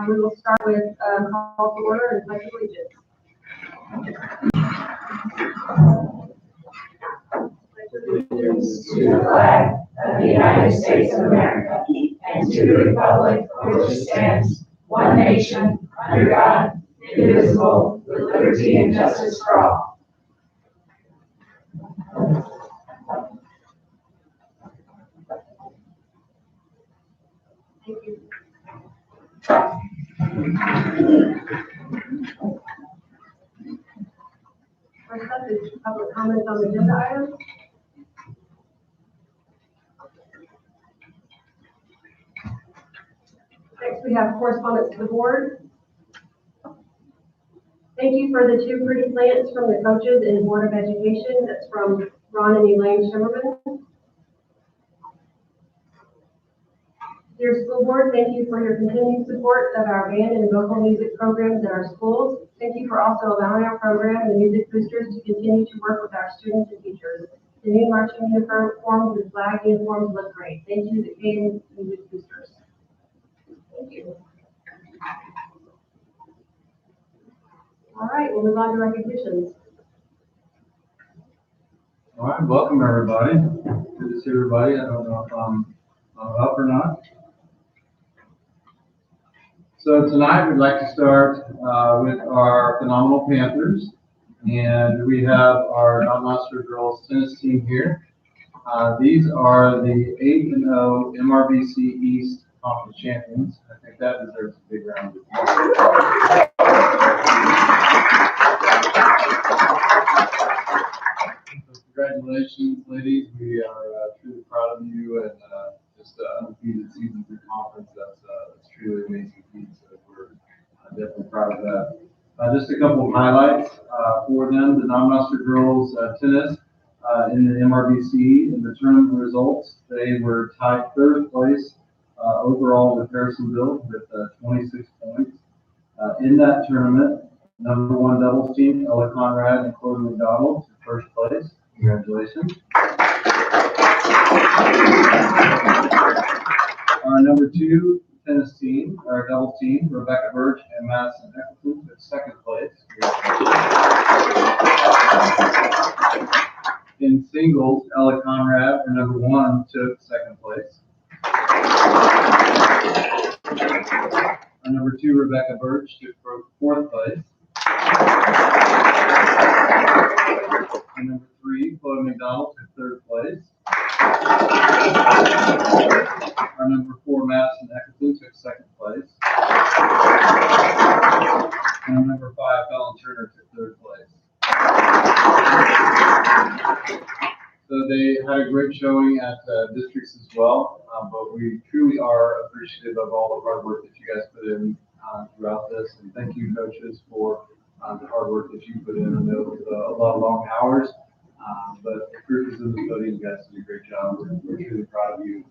We will start with call to order and pledge allegiance. Allegiance to the flag of the United States of America and to the republic for which it stands, one nation, under God, indivisible, with liberty and justice for all. Thank you. First up is public comments on the agenda items. Next, we have correspondence to the board. Thank you for the 2 pretty plants from the coaches in Board of Education. That's from Ron and Elaine Shimmerman. Dear school board, thank you for your continued support of our band and vocal music programs at our schools. Thank you for also allowing our program, the Music Boosters, to continue to work with our students and teachers. The new marching uniforms and flag uniforms look great. Thank you, the Caden Music Boosters. Thank you. All right, we'll move on to recognitions. All right, welcome everybody. Good to see everybody. I don't know if I'm up or not. So tonight we'd like to start with our phenomenal Panthers, and we have our non-master girls tennis team here. These are the 8-0 MRBC East Conference champions. I think that deserves a big round of applause. Congratulations, ladies. We are truly proud of you, and just undefeated season through conference. That's truly amazing feat. So we're definitely proud of that. Just a couple of highlights for them. The non-master girls tennis in the MRBC in the tournament results, they were tied 3rd place overall with Harrisonville with 26 points. In that tournament, number 1 doubles team, Ella Conrad and Chloe McDonald, in 1st place. Congratulations. Our number 2 tennis team, our doubles team, Rebecca Birch and Madison Eccleston, took 2nd place. In singles, Ella Conrad, our number 1, took 2nd place. Our number 2, Rebecca Birch, took 4th place. Our number 3, Chloe McDonald, took 3rd place. Our number 4, Madison Eccleston, took 2nd place. And our number 5, Fallon Turner, took 3rd place. So they had a great showing at districts as well, but we truly are appreciative of all the hard work that you guys put in throughout this. And thank you, coaches, for the hard work that you put in. I know it was a lot of long hours, but the proof is in the pudding. You guys did a great job. We're truly proud of you,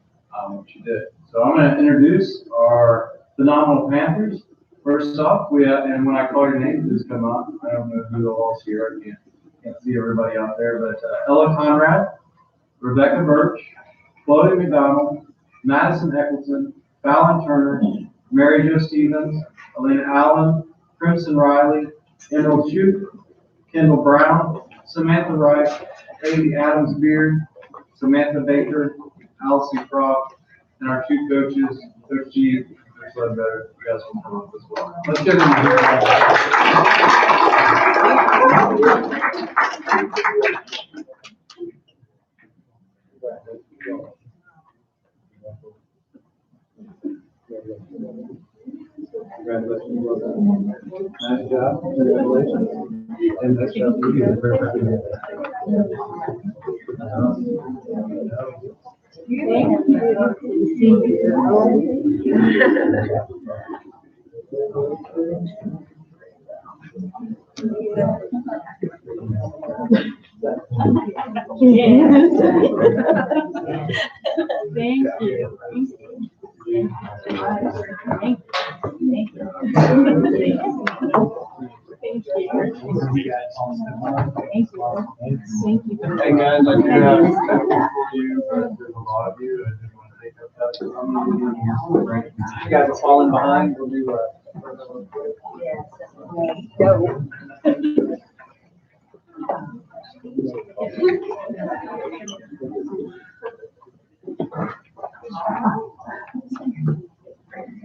what you did. So I'm going to introduce our phenomenal Panthers. First off, and when I call your name, just come up. I don't know who else here. I can't see everybody out there, but Ella Conrad, Rebecca Birch, Chloe McDonald, Madison Eccleston, Fallon Turner, Mary Jo Stevens, Elena Allen, Crimson Riley, Emerald Shute, Kendall Brown, Samantha Wright, Amy Adams Beard, Samantha Baker, Allison Croft, and our 2 coaches, Coach G, Coach Ledbetter. You guys can come up as well. Let's give them a hand. Congratulations. Nice job. Congratulations. And nice job to you. Thank you. Hey guys, I do have a couple for you, but there's a lot of you. I didn't want to take up You guys are falling behind. We'll do Go.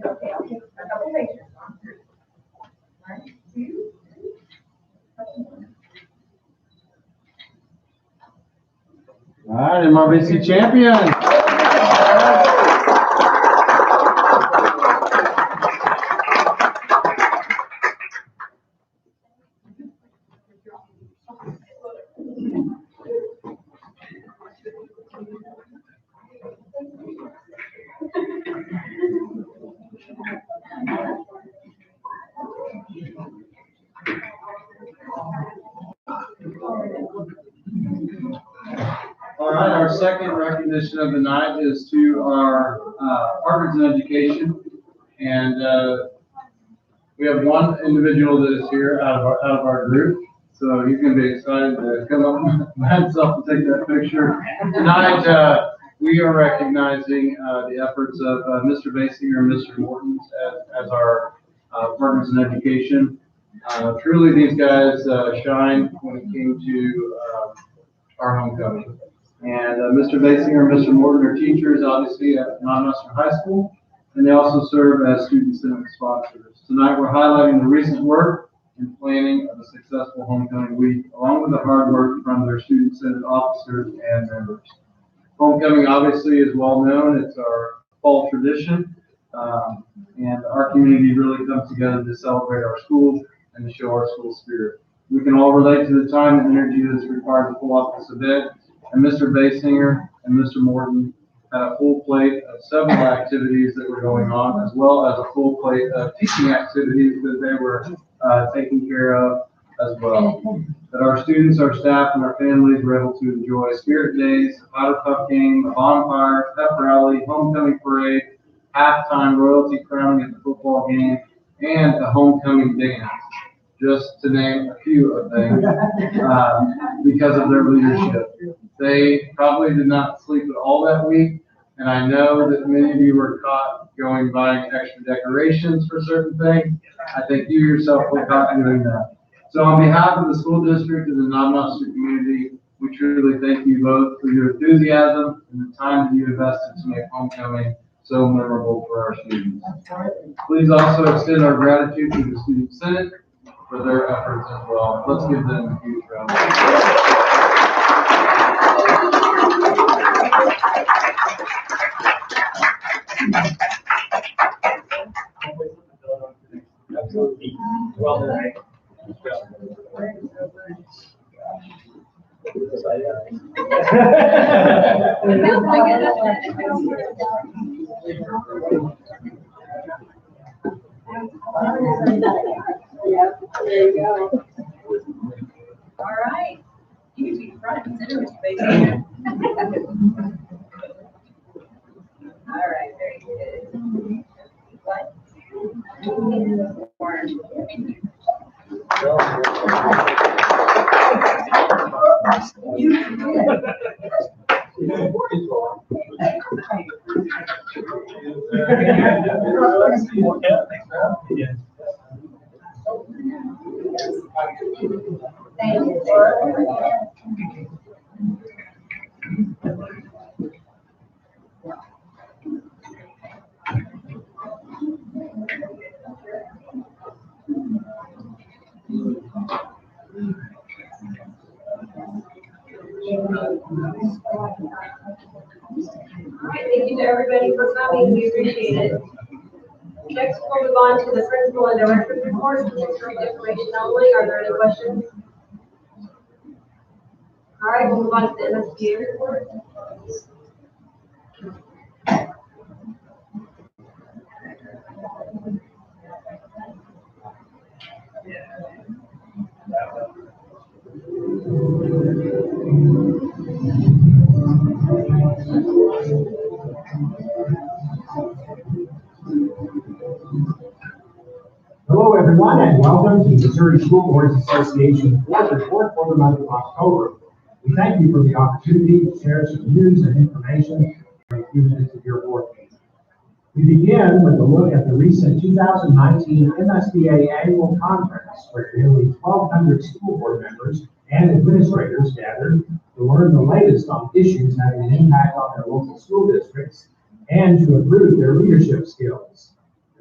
Okay, I'll take a couple pictures. 1, 2. All right, MRVC champion. All right, our second recognition of the night is to our partners in education, and we have one individual that is here out of our group, so he's going to be excited to come up by himself and take that picture. Tonight, we are recognizing the efforts of Mr. Basinger and Mr. Morton as our partners in education. Truly, these guys shined when it came to our homecoming. And Mr. Basinger and Mr. Morton are teachers, obviously, at Non-Western High School, and they also serve as student senate sponsors. Tonight, we're highlighting the recent work and planning of a successful homecoming week, along with the hard work from their student senate officers and members. Homecoming, obviously, is well known. It's our fall tradition, and our community really comes together to celebrate our school and to show our school spirit. We can all relate to the time and energy that's required to pull off this event. And Mr. Basinger and Mr. Morton had a full plate of several activities that were going on, as well as a full plate of teaching activities that they were taking care of as well. That our students, our staff, and our families were able to enjoy Spirit Days, a powder puff game, a bonfire, pep rally, homecoming parade, halftime royalty crowning at the football game, and a homecoming dance, just to name a few of them, because of their leadership. They probably did not sleep at all that week, and I know that many of you were caught going buying extra decorations for certain things. I think you yourself were caught doing that. So on behalf of the school district and the non-Munster community, we truly thank you both for your enthusiasm and the time that you invested to make homecoming so memorable for our students. Please also extend our gratitude to the Student Senate for their efforts as well. Let's give them a huge round of applause. Well done. Yep, there you go. All right. You can be front and center, Mr. Basinger. All right, very good. 1, 2, 4. Thank you. All right, thank you to everybody for coming. We appreciate it. Next, we'll move on to the principal and director's report. This is for information only. Are there any questions? All right, we'll move on to the MSBA report. Hello, everyone, and welcome to the Missouri School Boards Association Board Report for the month of October. We thank you for the opportunity to share some news and information for a few minutes of your board meeting. We begin with a look at the recent 2019 MSBA Annual Conference, where nearly 1,200 school board members and administrators gathered to learn the latest on issues having an impact on their local school districts and to improve their leadership skills.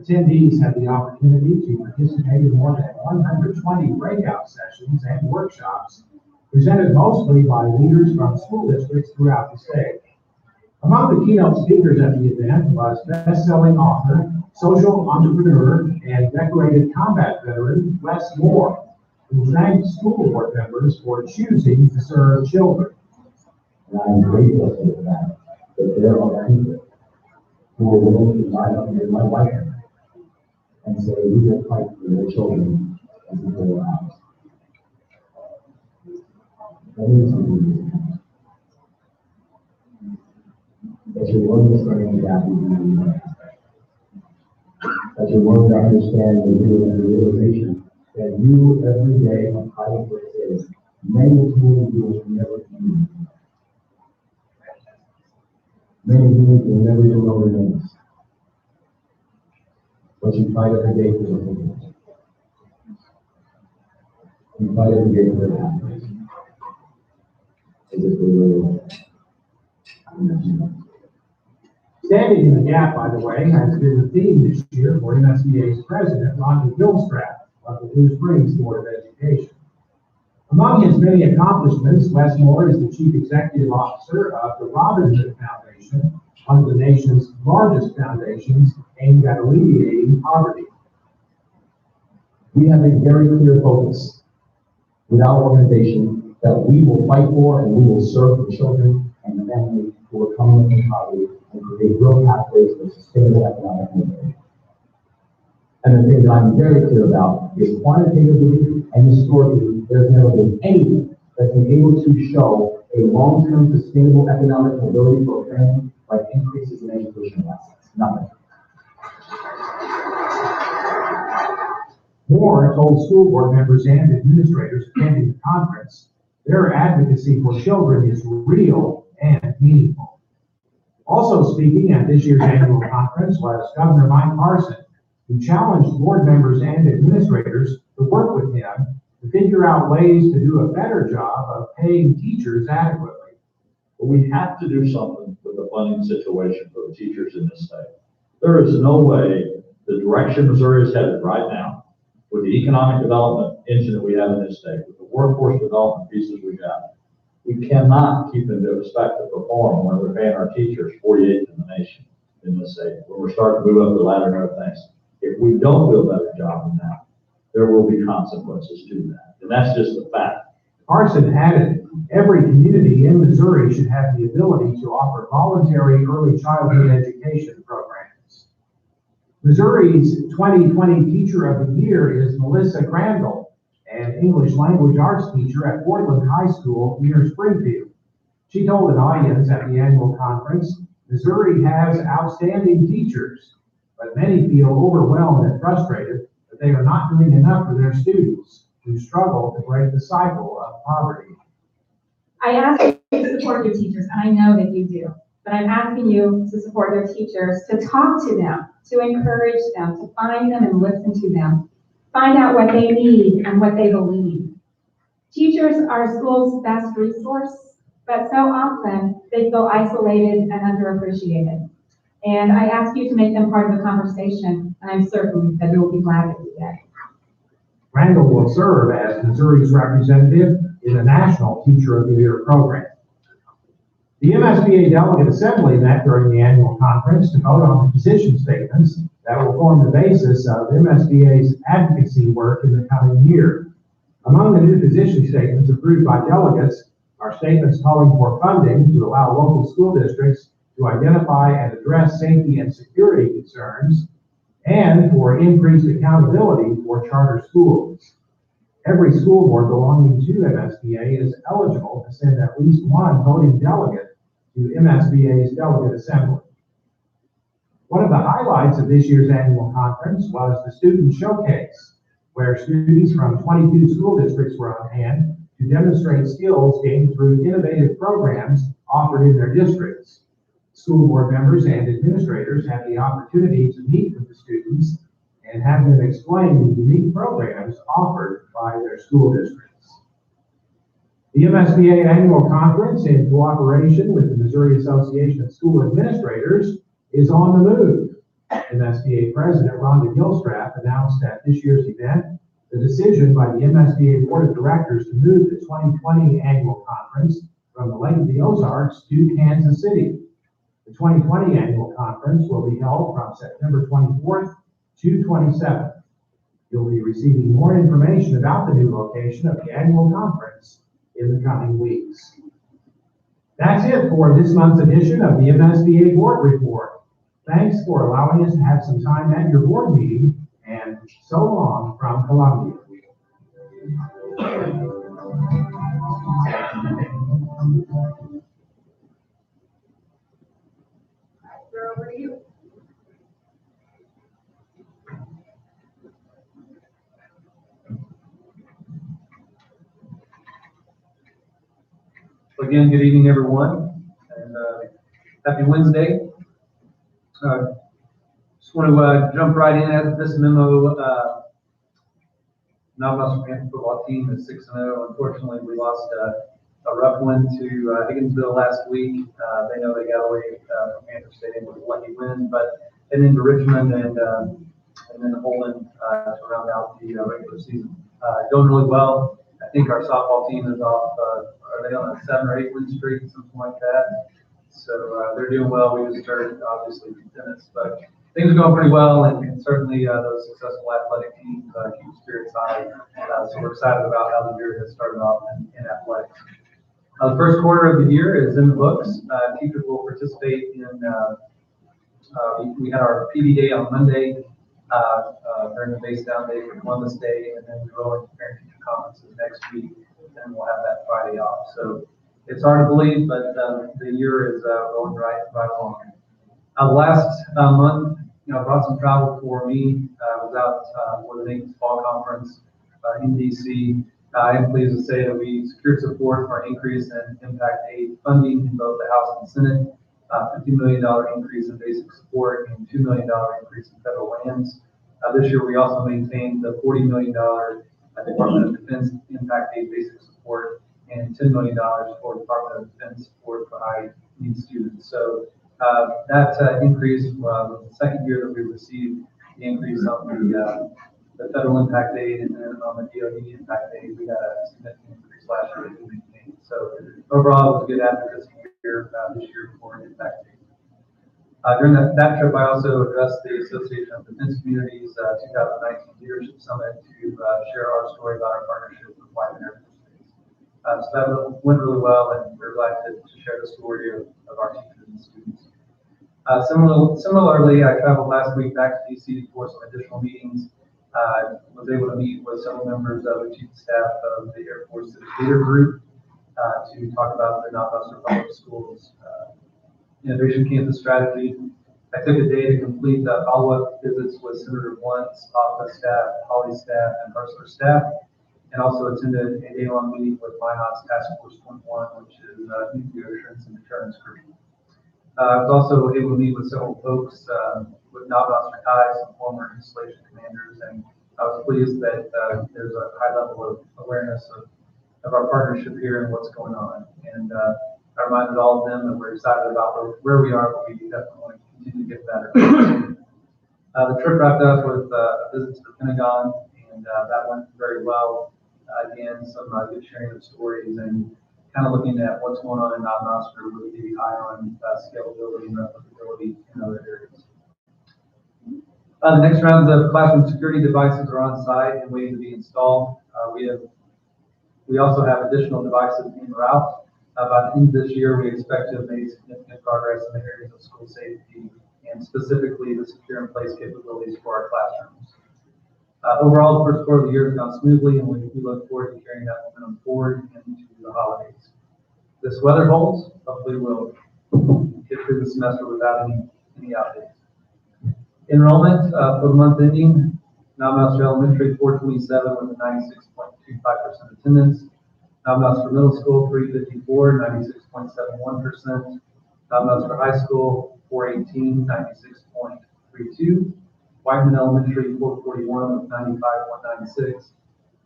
Attendees had the opportunity to participate in more than 120 breakout sessions and workshops presented mostly by leaders from school districts throughout the state. Among the keynote speakers at the event was best-selling author, social entrepreneur, and decorated combat veteran Wes Moore, who thanked school board members for choosing to serve children. And I am grateful for the fact that there are people who are willing to line up in my life and say, we will fight for their children as they go out. That means something. That you're willing to stand in the gap with you. That you're willing to understand the realization that you every day are fighting for kids. Many human beings will never see. Many beings will never even know their names. But you fight every day for their kids. You fight every day for their happiness. As if they were Standing in the gap, by the way, has been the theme this year for MSBA's president, Rodney Gilstrap, of the Blue Springs Board of Education. Among his many accomplishments, Wes Moore is the Chief Executive Officer of the Robin Hood Foundation, one of the nation's largest foundations aimed at alleviating poverty. We have a very clear focus with our organization that we will fight for and we will serve the children and families who are coming from poverty and create real pathways for sustainable economic mobility. And the thing that I'm very clear about is quantitatively and historically, there's never been anything that's been able to show a long-term sustainable economic mobility for a family like increases in educational assets. Nothing. Moore told school board members and administrators attending the conference their advocacy for children is real and meaningful. Also speaking at this year's annual conference was Governor Mike Parson, who challenged board members and administrators to work with him to figure out ways to do a better job of paying teachers adequately. But we have to do something with the funding situation for the teachers in this state. There is no way the direction Missouri is headed right now, with the economic development engine that we have in this state, with the workforce development pieces we have, we cannot keep them to expect to perform when we're paying our teachers 48th in the nation in this state, when we're starting to move up the ladder and other things. If we don't do a better job than that, there will be consequences to that. And that's just a fact. Parson added, every community in Missouri should have the ability to offer voluntary early childhood education programs. Missouri's 2020 Teacher of the Year is Melissa Crandall, an English language arts teacher at Portland High School near Springfield. She told an audience at the annual conference, Missouri has outstanding teachers, but many feel overwhelmed and frustrated that they are not doing enough for their students who struggle to break the cycle of poverty. I ask you to support your teachers, and I know that you do, but I'm asking you to support their teachers, to talk to them, to encourage them, to find them and listen to them, find out what they need and what they believe. Teachers are school's best resource, but so often they feel isolated and underappreciated. And I ask you to make them part of the conversation, and I'm certain that you will be glad that you did. Randall will serve as Missouri's representative in the National Teacher of the Year program. The MSBA Delegate Assembly met during the annual conference to vote on the position statements that will form the basis of MSBA's advocacy work in the coming year. Among the new position statements approved by delegates are statements calling for funding to allow local school districts to identify and address safety and security concerns, and for increased accountability for charter schools. Every school board belonging to MSBA is eligible to send at least one voting delegate to MSBA's Delegate Assembly. One of the highlights of this year's annual conference was the Student Showcase, where students from 22 school districts were on hand to demonstrate skills gained through innovative programs offered in their districts. School board members and administrators had the opportunity to meet with the students and have them explain the unique programs offered by their school districts. The MSBA Annual Conference, in cooperation with the Missouri Association of School Administrators, is on the move. MSBA President Rhonda Gilstrap announced at this year's event the decision by the MSBA Board of Directors to move the 2020 Annual Conference from the Lake of the Ozarks to Kansas City. The 2020 Annual Conference will be held from September 24th to 27th. You'll be receiving more information about the new location of the annual conference in the coming weeks. That's it for this month's edition of the MSBA Board Report. Thanks for allowing us to have some time at your board meeting, and so long from Columbia. Over to you. Again, good evening, everyone, and happy Wednesday. Just want to jump right in at this memo. Navajo Panther football team is 6-0. Unfortunately, we lost a rough one to Higginsville last week. They know they got away from Panther Stadium with a lucky win, but then into Richmond and then Holden to round out the regular season. Going really well. I think our softball team is off. Are they on a 7 or 8 win streak, something like that? So they're doing well. We just started obviously tennis, but things are going pretty well, and certainly those successful athletic teams keep spirits high. So we're excited about how the year has started off in athletics. The first quarter of the year is in the books. Teachers will participate in, we had our PD day on Monday during the base down day for Columbus Day, and then we roll into parent teacher conferences next week, and then we'll have that Friday off. So it's hard to believe, but the year is rolling right along. Last month, brought some travel for me. I was out for the Nathan's Fall Conference in DC. I am pleased to say that we secured support for an increase in impact aid funding in both the House and Senate, $50 million increase in basic support and $2 million increase in federal lands. This year, we also maintained the $40 million Department of Defense impact aid basic support and $10 million for Department of Defense support for high-need students. So that increase was the second year that we received the increase on the federal impact aid, and then on the DoD impact aid, we had a significant increase last year that we maintained. So overall, it was a good advocacy year this year for impact aid. During that trip, I also addressed the Association of Defense Communities 2019 Leadership Summit to share our story about our partnership with Wyman Air Force Base. So that went really well, and we're glad to share the story of our teachers and students. Similarly, I traveled last week back to DC for some additional meetings. Was able to meet with several members of the chief of staff of the Air Force Leader Group to talk about the Navajo Public Schools Innovation Campus Strategy. I took a day to complete the follow-up visits with Senator Blunt's office staff, Holly's staff, and Hartzler's staff, and also attended a day-long meeting with Minot's Task Force 21, which is Nuclear Assurance and Deterrence Group. I was also able to meet with several folks with Navajo ties, some former installation commanders, and I was pleased that there's a high level of awareness of our partnership here and what's going on. And I reminded all of them that we're excited about where we are, but we definitely want to continue to get better. The trip wrapped up with a visit to the Pentagon, and that went very well. Again, some good sharing of stories and kind of looking at what's going on in Navajo with the eye on scalability and replicability in other areas. The next round of classroom security devices are on site and waiting to be installed. We also have additional devices en route. By the end of this year, we expect to have made significant progress in the areas of school safety and specifically the secure in place capabilities for our classrooms. Overall, the first quarter of the year has gone smoothly, and we look forward to carrying that momentum forward into the holidays. This weather holds, hopefully we'll get through the semester without any outdates. Enrollment for the month ending, Navajo Elementary 427 with a 96.25% attendance. Navajo Middle School 354, 96.71%. Nutsler High School, 418, 96.32. Whiteman Elementary, 441 with 95.96.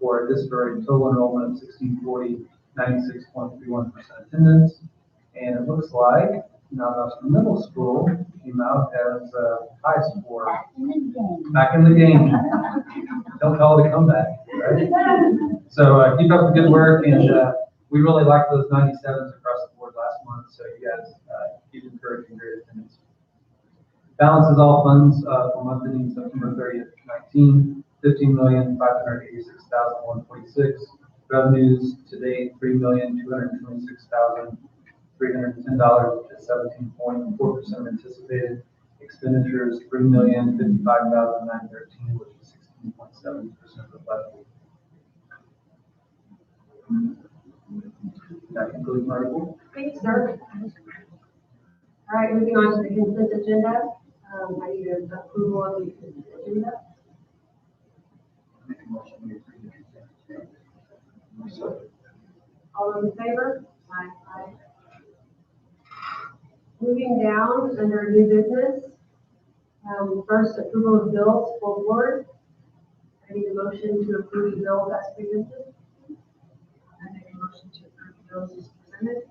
For a disparate total enrollment of 1640, 96.31% attendance. And it looks like Nutsler Middle School came out as a high score. Back in the game. Don't call it a comeback, right? So keep up the good work, and we really like those 97s across the board last month, so you guys keep encouraging great attendance. Balances all funds for month ending September 30th, 19, 15,586,146. Revenues to date, $3,226,310 at 17.4% anticipated. Expenditures, $3,055,913, which is 16.7% of the budget. That concludes my report. Thanks, sir. All right, moving on to the consent agenda. I need an approval of the consent agenda. Make a motion to approve the consent. All those in favor? Aye. Moving down under new business. First, approval of bills for board. I need a motion to approve the bills as presented. I make a motion to approve the bills as presented.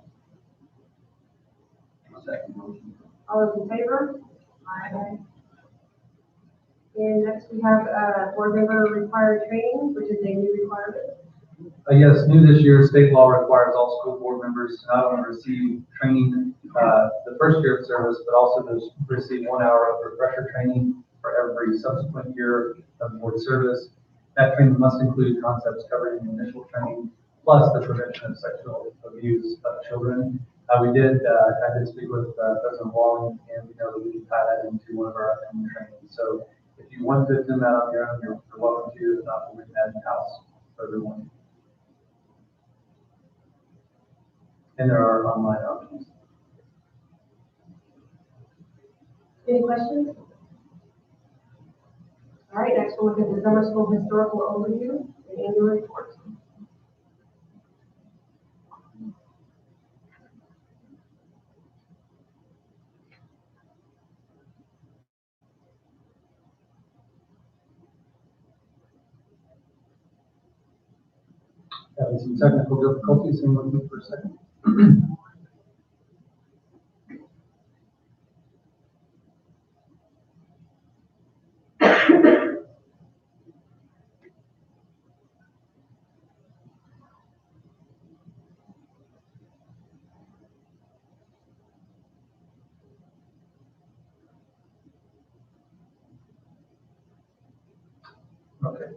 Second motion. All those in favor? Aye. And next we have, board member required training, which is a new requirement. Yes, new this year, state law requires all school board members to not only receive training the first year of service, but also to receive 1 hour of refresher training for every subsequent year of board service. That training must include concepts covered in the initial training, plus the prevention of sexual abuse of children. I did speak with President Walling, and we know that we can tie that into one of our upcoming trainings. So if you want to attend that on your own, you're welcome to. If not, we can add in-house for everyone. And there are online options. Any questions? All right, next we'll look at the summer school historical overview and annual report. Having some technical difficulties, hang with me for a second. Okay.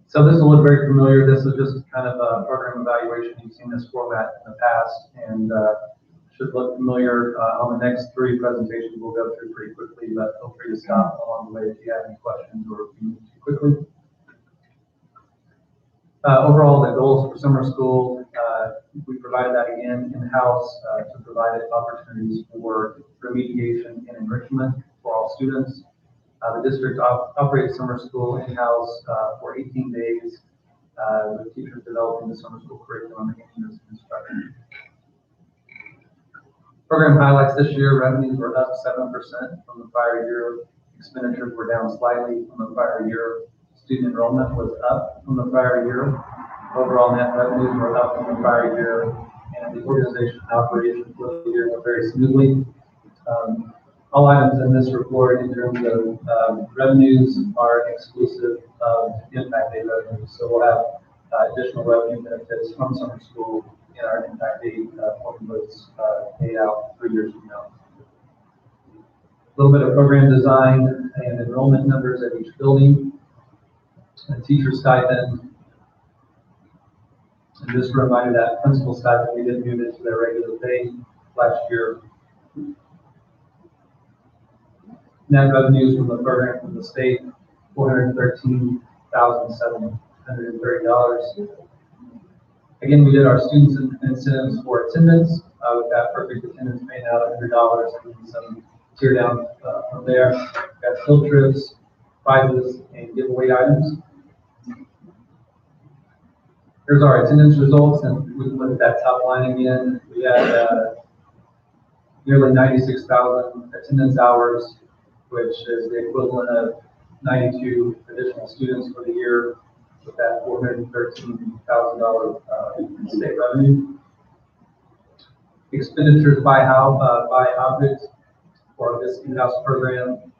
So this will look very familiar. This is just kind of a program evaluation. You've seen this format in the past, and should look familiar. On the next 3 presentations, we'll go through pretty quickly, but feel free to stop along the way if you have any questions or if you move too quickly. Overall, the goals for summer school, we provided that again in-house to provide opportunities for remediation and enrichment for all students. The district operates summer school in-house for 18 days with teachers developing the summer school curriculum and units of instruction. Program highlights this year: revenues were up 7% from the prior year. Expenditures were down slightly from the prior year. Student enrollment was up from the prior year. Overall net revenues were up from the prior year, and the organization and operation for the year went very smoothly. All items in this report in terms of revenues are exclusive of impact day revenues. So we'll have additional revenue benefits from summer school in our impact day formulas paid out 3 years from now. A little bit of program design and enrollment numbers at each building. A teacher stipend. And just a reminder that principal stipend, we didn't move into their regular pay last year. Net revenues from the program from the state, $413,730. Again, we did our students incentives for attendance. With that perfect attendance paying out $100 and some tear down from there. Got field trips, prizes, and giveaway items. Here's our attendance results, and we can look at that top line again. We had nearly 96,000 attendance hours, which is the equivalent of 92 additional students for the year, with that $413,000 in state revenue. Expenditures by object for this in-house program.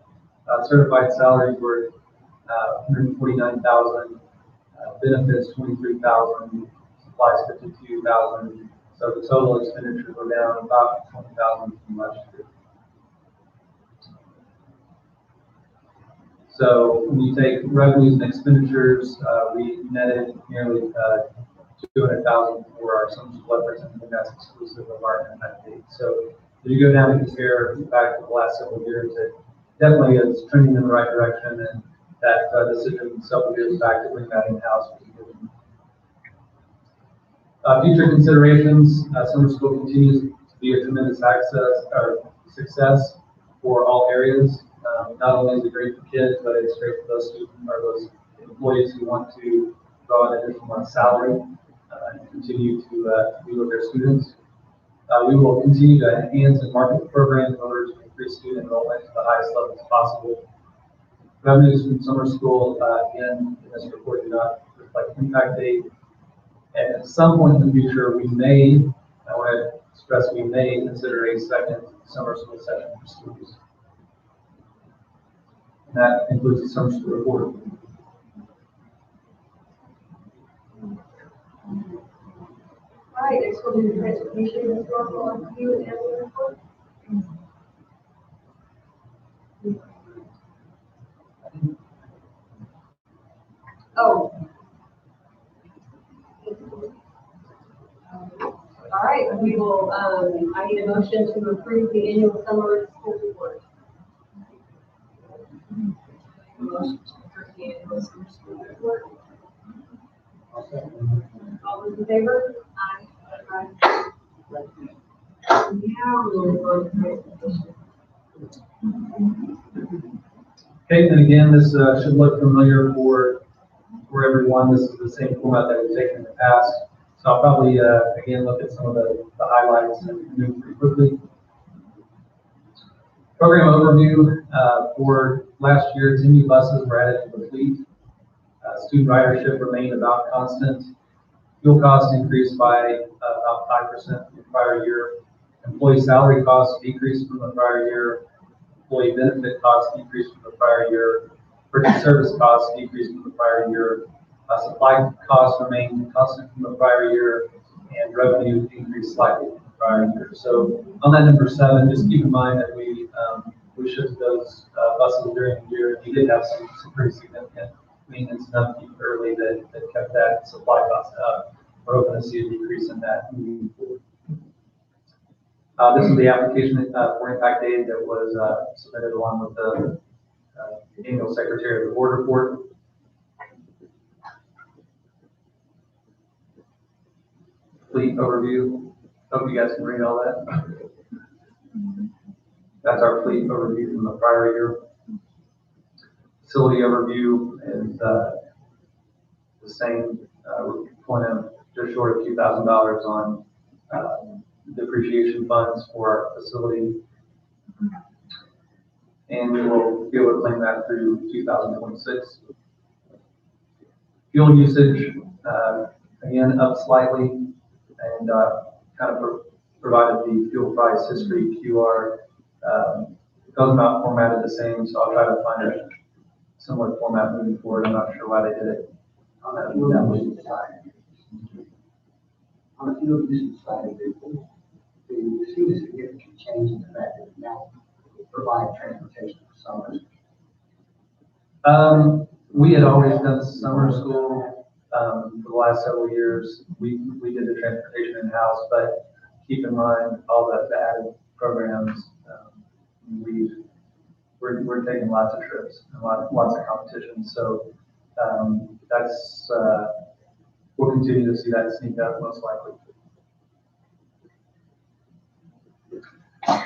Certified salaries were 149,000, benefits 23,000, supplies 52,000. So the total expenditures were down about 20,000 from last year. So when you take revenues and expenditures, we netted nearly 200,000 for our summer school efforts, and that's exclusive of our impact date. So if you go down and compare back to the last several years, it definitely is trending in the right direction, and that decision several years back to bring that in-house was good. Future considerations, summer school continues to be a tremendous success for all areas. Not only is it great for kids, but it's great for those students or those employees who want to draw an additional month's salary and continue to be with their students. We will continue to enhance and market the program in order to increase student enrollment to the highest levels possible. Revenues from summer school, again, in this report do not reflect impact date. And at some point in the future, we may, I want to stress, we may consider a second summer school session for students. And that includes the summer school report. All right, next we'll do the transportation historical review and annual report. Oh. All right, we will, I need a motion to approve the annual summary school report. Motion to approve the annual summer school report. All those in favor? Aye. Aye. Now we will go to transportation. Okay, and again, this should look familiar for everyone. This is the same format that we've taken in the past. So I'll probably, again, look at some of the highlights and move pretty quickly. Program overview, for last year, 10 new buses were added to the fleet. Student ridership remained about constant. Fuel costs increased by about 5% from the prior year. Employee salary costs decreased from the prior year. Employee benefit costs decreased from the prior year. Purchase service costs decreased from the prior year. Supply costs remained constant from the prior year, and revenue increased slightly from the prior year. So on that number 7, just keep in mind that we shipped those buses during the year. We did have some pretty significant maintenance and upkeep early that kept that supply cost up. We're hoping to see a decrease in that moving forward. This is the application for impact aid that was submitted along with the annual Secretary of the Board report. Fleet overview. Hope you guys can read all that. That's our fleet overview from the prior year. Facility overview is the same. We're pulling in just short of $2,000 on depreciation funds for our facility. And we will be able to claim that through 2026. Fuel usage, again, up slightly, and kind of provided the fuel price history QR. Those not formatted the same, so I'll try to find a similar format moving forward. I'm not sure why they did it on that way. On the fuel usage side of it, do you see a significant change in the fact that now provide transportation for summers? We had always done summer school for the last several years. We did the transportation in-house, but keep in mind all the added programs. We're taking lots of trips and lots of competitions. So that's we'll continue to see that sneak up most likely.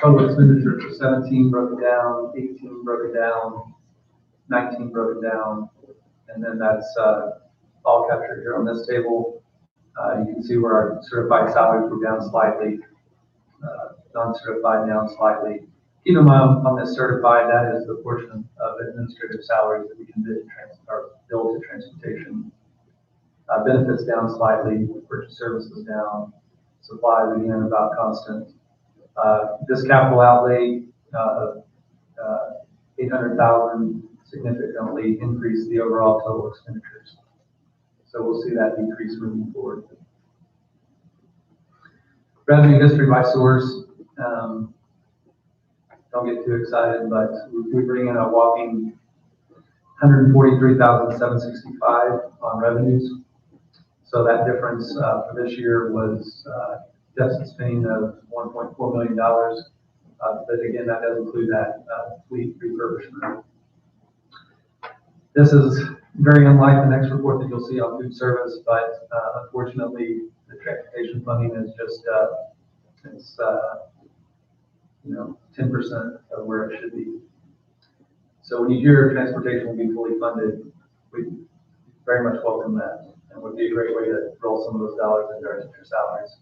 Total expenditures for 17 broke it down, 18 broke it down, 19 broke it down, and then that's all captured here on this table. You can see where our certified salaries were down slightly. non-certified down slightly. Keep in mind, on this certified, that is the portion of administrative salaries that we can bill to transportation. Benefits down slightly, purchase services down, supplies again about constant. This capital outlay of $800,000 significantly increased the overall total expenditures. So we'll see that decrease moving forward. Revenue history by source. Don't get too excited, but we bring in a whopping $143,765 on revenues. So that difference for this year was deficit spending of $1.4 million. But again, that does include that fleet refurbishment. This is very unlike the next report that you'll see on food service, but unfortunately, the transportation funding is just, it's 10% of where it should be. So when you hear transportation will be fully funded, we very much welcome that, and would be a great way to roll some of those dollars into our teacher salaries.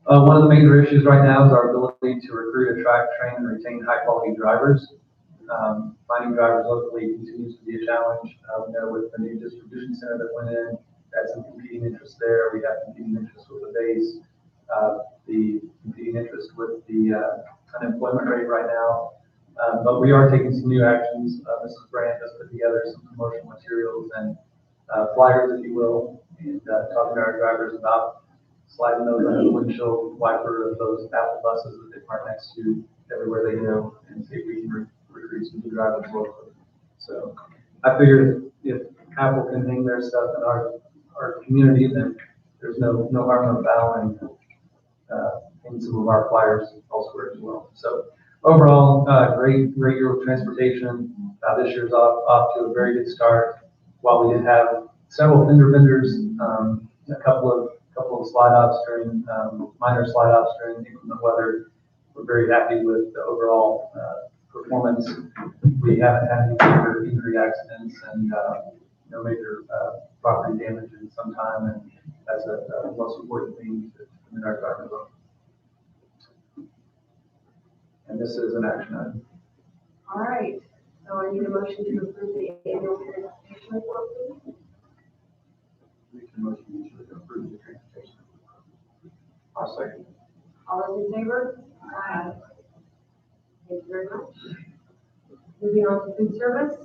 One of the major issues right now is our ability to recruit, attract, train, and retain high-quality drivers. Finding drivers locally continues to be a challenge. We know with the new distribution center that went in, had some competing interests there. We have competing interests with the base, the competing interest with the unemployment rate right now. But we are taking some new actions. Mrs. Brand has put together some promotional materials and flyers, if you will, and talking to our drivers about sliding those under the windshield wiper of those Apple buses that they park next to everywhere they go, and see if we can recruit some new drivers locally. So I figured if Apple can hang their stuff in our community, then there's no harm, no foul, and in some of our flyers elsewhere as well. So overall, great year with transportation. This year's off to a very good start. While we did have several vendors, a couple of slide offs during minor slide offs during inclement weather, we're very happy with the overall performance. We haven't had any major injury accidents and no major property damage in some time, and that's the most important thing in our drivers. And this is an action item. All right, so I need a motion to approve the annual transportation report, please. Make a motion to approve the transportation. I'll second. All those in favor? Aye. Thank you very much. Moving on to food service.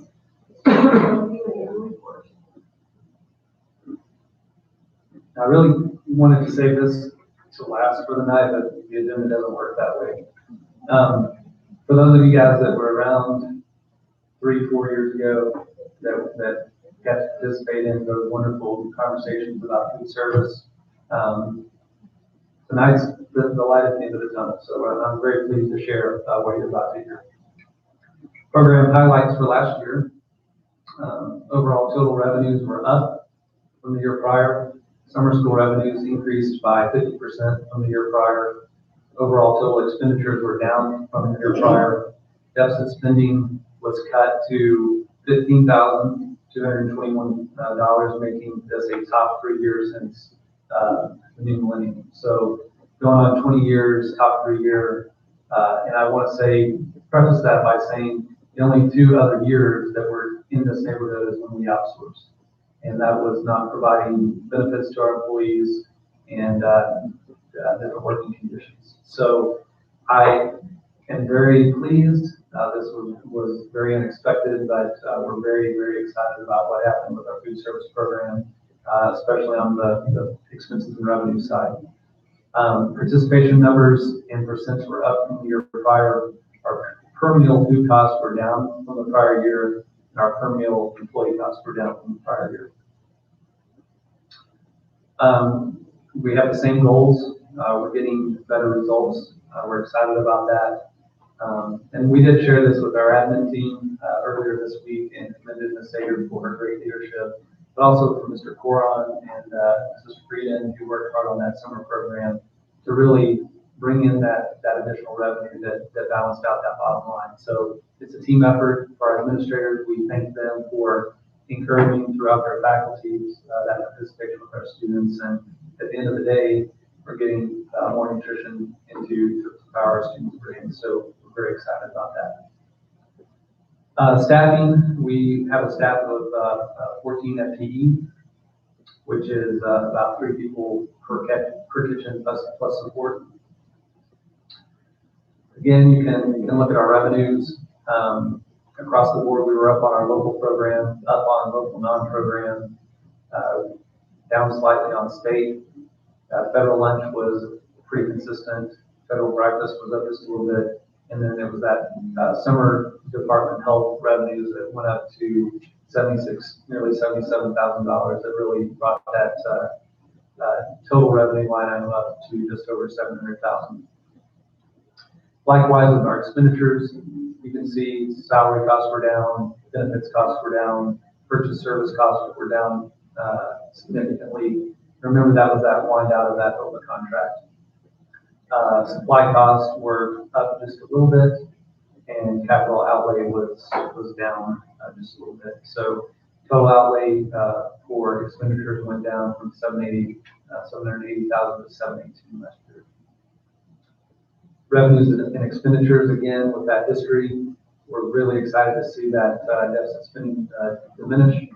Annual report. I really wanted to save this to last for the night, but the agenda doesn't work that way. For those of you guys that were around 3-4 years ago that got to participate in those wonderful conversations about food service, tonight's the light at the end of the tunnel. So I'm very pleased to share what you're about to hear. Program highlights for last year. Overall total revenues were up from the year prior. Summer school revenues increased by 50% from the year prior. Overall total expenditures were down from the year prior. Deficit spending was cut to $15,221, making this a top 3 year since the new millennium. So going on 20 years, top 3 year, and I want to preface that by saying the only 2 other years that were in this neighborhood is when we outsourced, and that was not providing benefits to our employees and different working conditions. So I am very pleased. This was very unexpected, but we're very, very excited about what happened with our food service program, especially on the expenses and revenue side. Participation numbers and percents were up from the year prior. Our per meal food costs were down from the prior year, and our per meal employee costs were down from the prior year. We have the same goals. We're getting better results. We're excited about that. And we did share this with our admin team earlier this week and commended Ms. Sager for her great leadership, but also for Mr. Coron and Mrs. Frieden, who worked hard on that summer program to really bring in that additional revenue that balanced out that bottom line. So it's a team effort for our administrators. We thank them for encouraging throughout their faculties that participation with our students. And at the end of the day, we're getting more nutrition into to power our students' brains. So we're very excited about that. Staffing, we have a staff of 14 FTE, which is about 3 people per kitchen plus support. Again, you can look at our revenues. Across the board, we were up on our local program, up on local non-program, down slightly on state. Federal lunch was pretty consistent. Federal breakfast was up just a little bit. And then there was that summer department health revenues that went up to nearly $77,000 that really brought that total revenue line item up to just over $700,000. Likewise, with our expenditures, you can see salary costs were down, benefits costs were down, purchase service costs were down significantly. Remember, that was that wind out of that OPA contract. Supply costs were up just a little bit, and capital outlay was down just a little bit. So total outlay for expenditures went down from $780,000 to $718,000 last year. Revenues and expenditures, again, with that history, we're really excited to see that deficit spending diminish.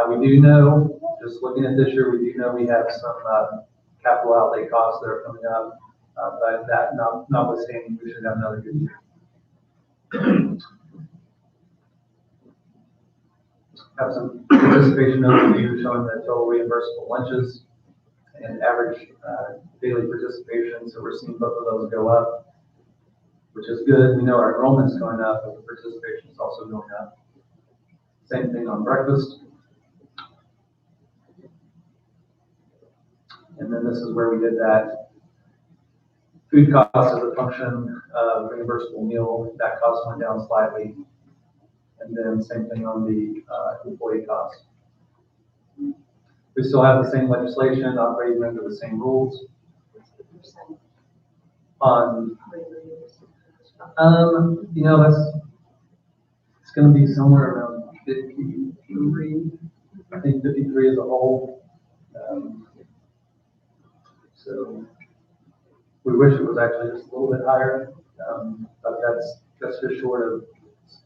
We do know, just looking at this year, we do know we have some capital outlay costs that are coming up, but that notwithstanding, we should have another good year. Have some participation overview showing the total reimbursable lunches and average daily participation. So we're seeing both of those go up, which is good. We know our enrollment's going up, but the participation is also going up. Same thing on breakfast. And then this is where we did that food cost as a function of reimbursable meal. That cost went down slightly. And then same thing on the employee cost. We still have the same legislation, operating under the same rules. On, it's going to be somewhere around 53. I think 53 as a whole. So we wish it was actually just a little bit higher, but that's just short of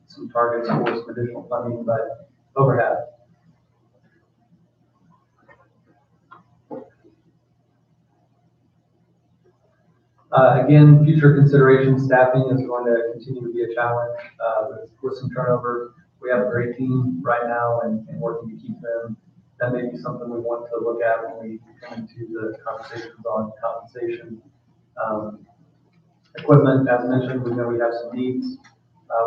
some targets for some additional funding, but over half. Again, future consideration, staffing is going to continue to be a challenge with some turnover. We have a great team right now and working to keep them. That may be something we want to look at when we come into the conversations on compensation. Equipment, as mentioned, we know we have some needs.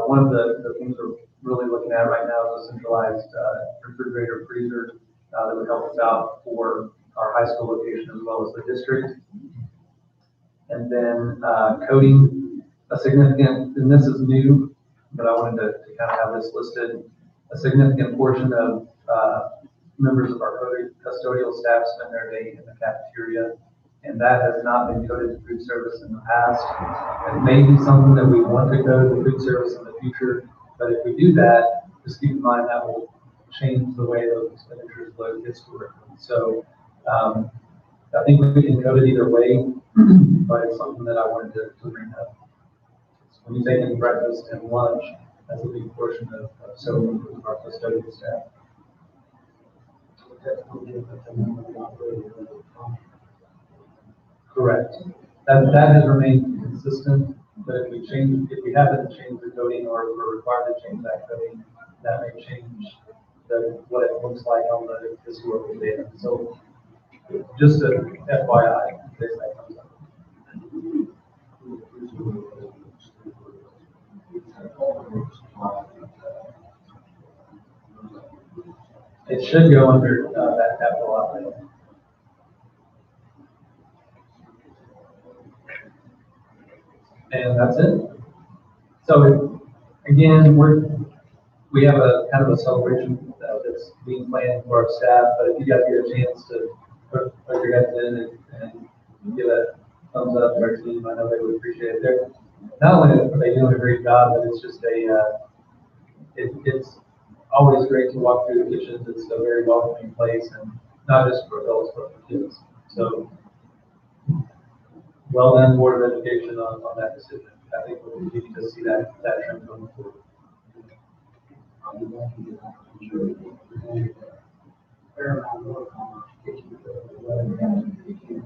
One of the things we're really looking at right now is a centralized refrigerator freezer that would help us out for our high school location as well as the district. And then coding, a significant, and this is new, but I wanted to kind of have this listed. A significant portion of members of our custodial staff spend their day in the cafeteria, and that has not been coded to food service in the past. It may be something that we want to code to food service in the future, but if we do that, just keep in mind that will change the way those expenditures look historically. So I think we can code it either way, but it's something that I wanted to bring up. So when you take in breakfast and lunch, that's a big portion of so many of our custodial staff. Correct. That has remained consistent, but if we happen to change the coding or we're required to change that coding, that may change what it looks like on the historical data. So just a FYI, in case that comes up. It should go under that capital outlay. And that's it. So again, we have a kind of a celebration that's being planned for our staff, but if you guys get a chance to put your heads in and give a thumbs up to our team, I know they would appreciate it. They're not only are they doing a great job, but it's just it's always great to walk through the kitchens. It's a very welcoming place, and not just for adults, but for kids. So Well done, Board of Education, on that decision. I think we'll continue to see that trend going forward. Fair amount of work on education.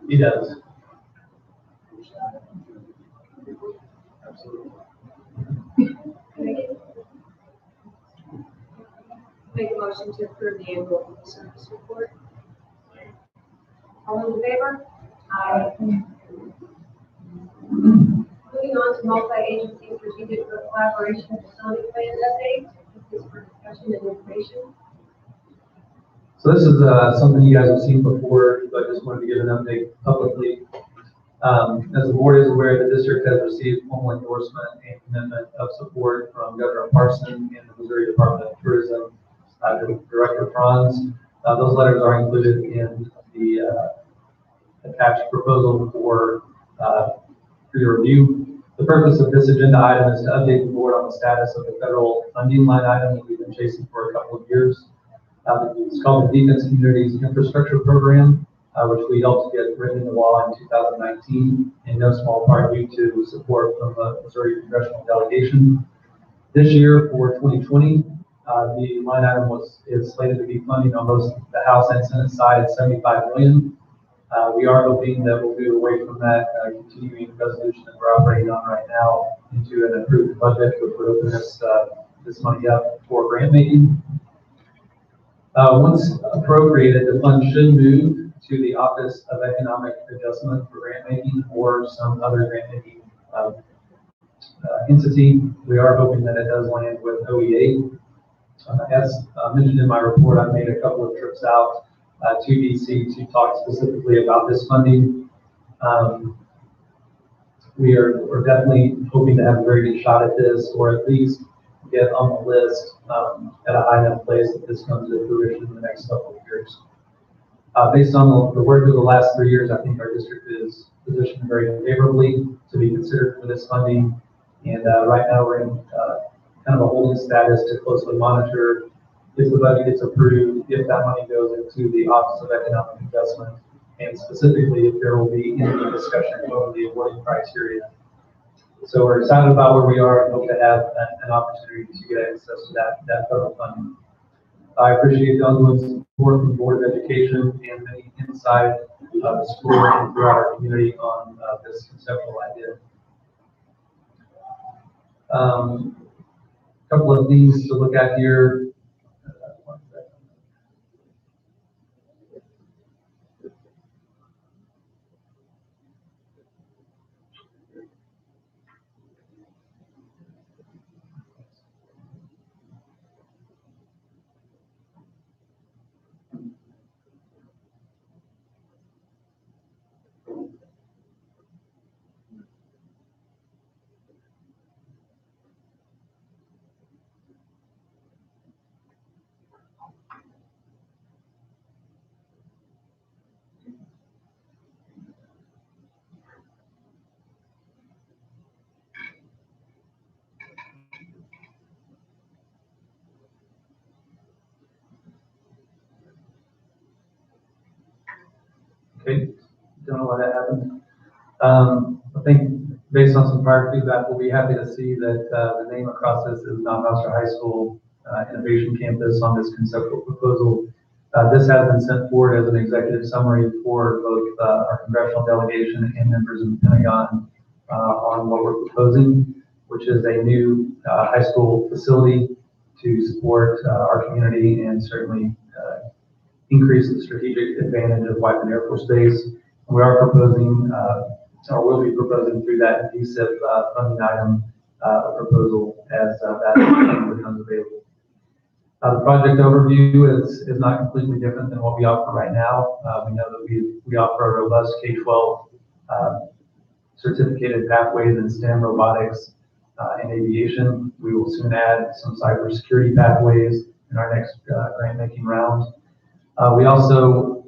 He does. Absolutely. Make a motion to approve the annual service report. All those in favor? Aye. Moving on to multi-agency strategic collaboration facility plan update. This is for discussion and information. So this is something you guys have seen before, but I just wanted to give an update publicly. As the board is aware, the district has received formal endorsement and commitment of support from Governor Parson and the Missouri Department of Tourism, Director Franz. Those letters are included in the attached proposal for your review. The purpose of this agenda item is to update the board on the status of the federal funding line item that we've been chasing for a couple of years. It's called the Defense Communities Infrastructure Program, which we helped get written into law in 2019, in no small part due to support from the Missouri congressional delegation. This year, for 2020, the line item is slated to be funding on both the House and Senate side at $75 million. We are hoping that we'll move away from that continuing resolution that we're operating on right now into an approved budget, which would open this money up for grant making. Once appropriated, the fund should move to the Office of Economic Adjustment for grant making or some other grant making entity. We are hoping that it does land with OEA. As mentioned in my report, I've made a couple of trips out to DC to talk specifically about this funding. We're definitely hoping to have a very good shot at this, or at least get on the list at a high enough place that this comes to fruition in the next couple of years. Based on the work of the last 3 years, I think our district is positioned very favorably to be considered for this funding. And right now we're in kind of a holding status to closely monitor if the budget gets approved, if that money goes into the Office of Economic Adjustment, and specifically if there will be any discussion over the awarding criteria. So we're excited about where we are and hope to have an opportunity to get access to that federal funding. I appreciate the ongoing support from the Board of Education and many inside the school and throughout our community on this conceptual idea. A couple of things to look at here. Okay, don't know why that happened. I think based on some prior feedback, we'll be happy to see that the name across this is Mount Mercer High School Innovation Campus on this conceptual proposal. This has been sent forward as an executive summary for both our congressional delegation and members of the Pentagon on what we're proposing, which is a new high school facility to support our community and certainly increase the strategic advantage of Whiteman Air Force Base. And we are proposing, or will be proposing through that DSIP funding item, a proposal as that becomes available. The project overview is not completely different than what we offer right now. We know that we offer a robust K-12 certificated pathways in STEM, robotics, and aviation. We will soon add some cybersecurity pathways in our next grant making round. We also,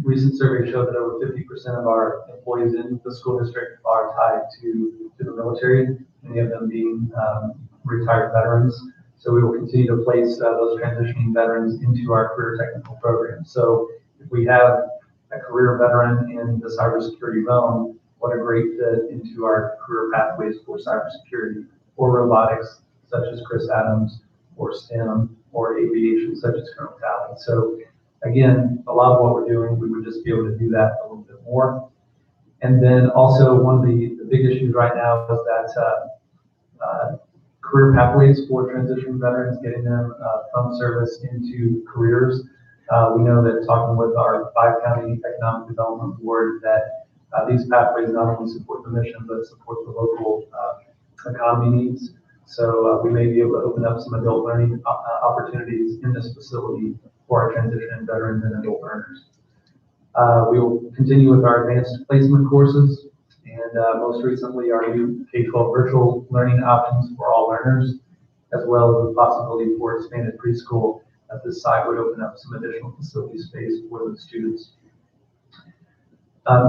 recent surveys show that over 50% of our employees in the school district are tied to the military, many of them being retired veterans. So we will continue to place those transitioning veterans into our career technical program. So if we have a career veteran in the cybersecurity realm, what a great fit into our career pathways for cybersecurity or robotics, such as Chris Adams, or STEM, or aviation, such as Colonel Talley. So again, a lot of what we're doing, we would just be able to do that a little bit more. And then also one of the big issues right now is that career pathways for transition veterans, getting them from service into careers. We know that talking with our 5-county economic development board that these pathways not only support the mission, but support the local economy needs. So we may be able to open up some adult learning opportunities in this facility for our transition veterans and adult learners. We will continue with our advanced placement courses, and most recently our new K-12 virtual learning options for all learners, as well as the possibility for expanded preschool, as this site would open up some additional facility space for the students.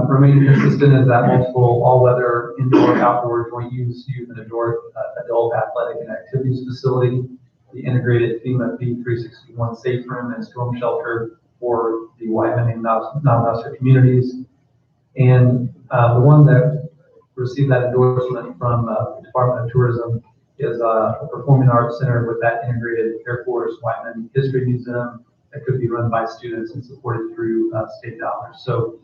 Remaining consistent is that multiple all-weather indoor, outdoor, joint use, youth and adult athletic and activities facility, the integrated FEMA P361 safe room and storm shelter for the Whiteman and Navasser communities. And the one that received that endorsement from the Department of Tourism is a performing arts center with that integrated Air Force Whiteman History Museum that could be run by students and supported through state dollars. So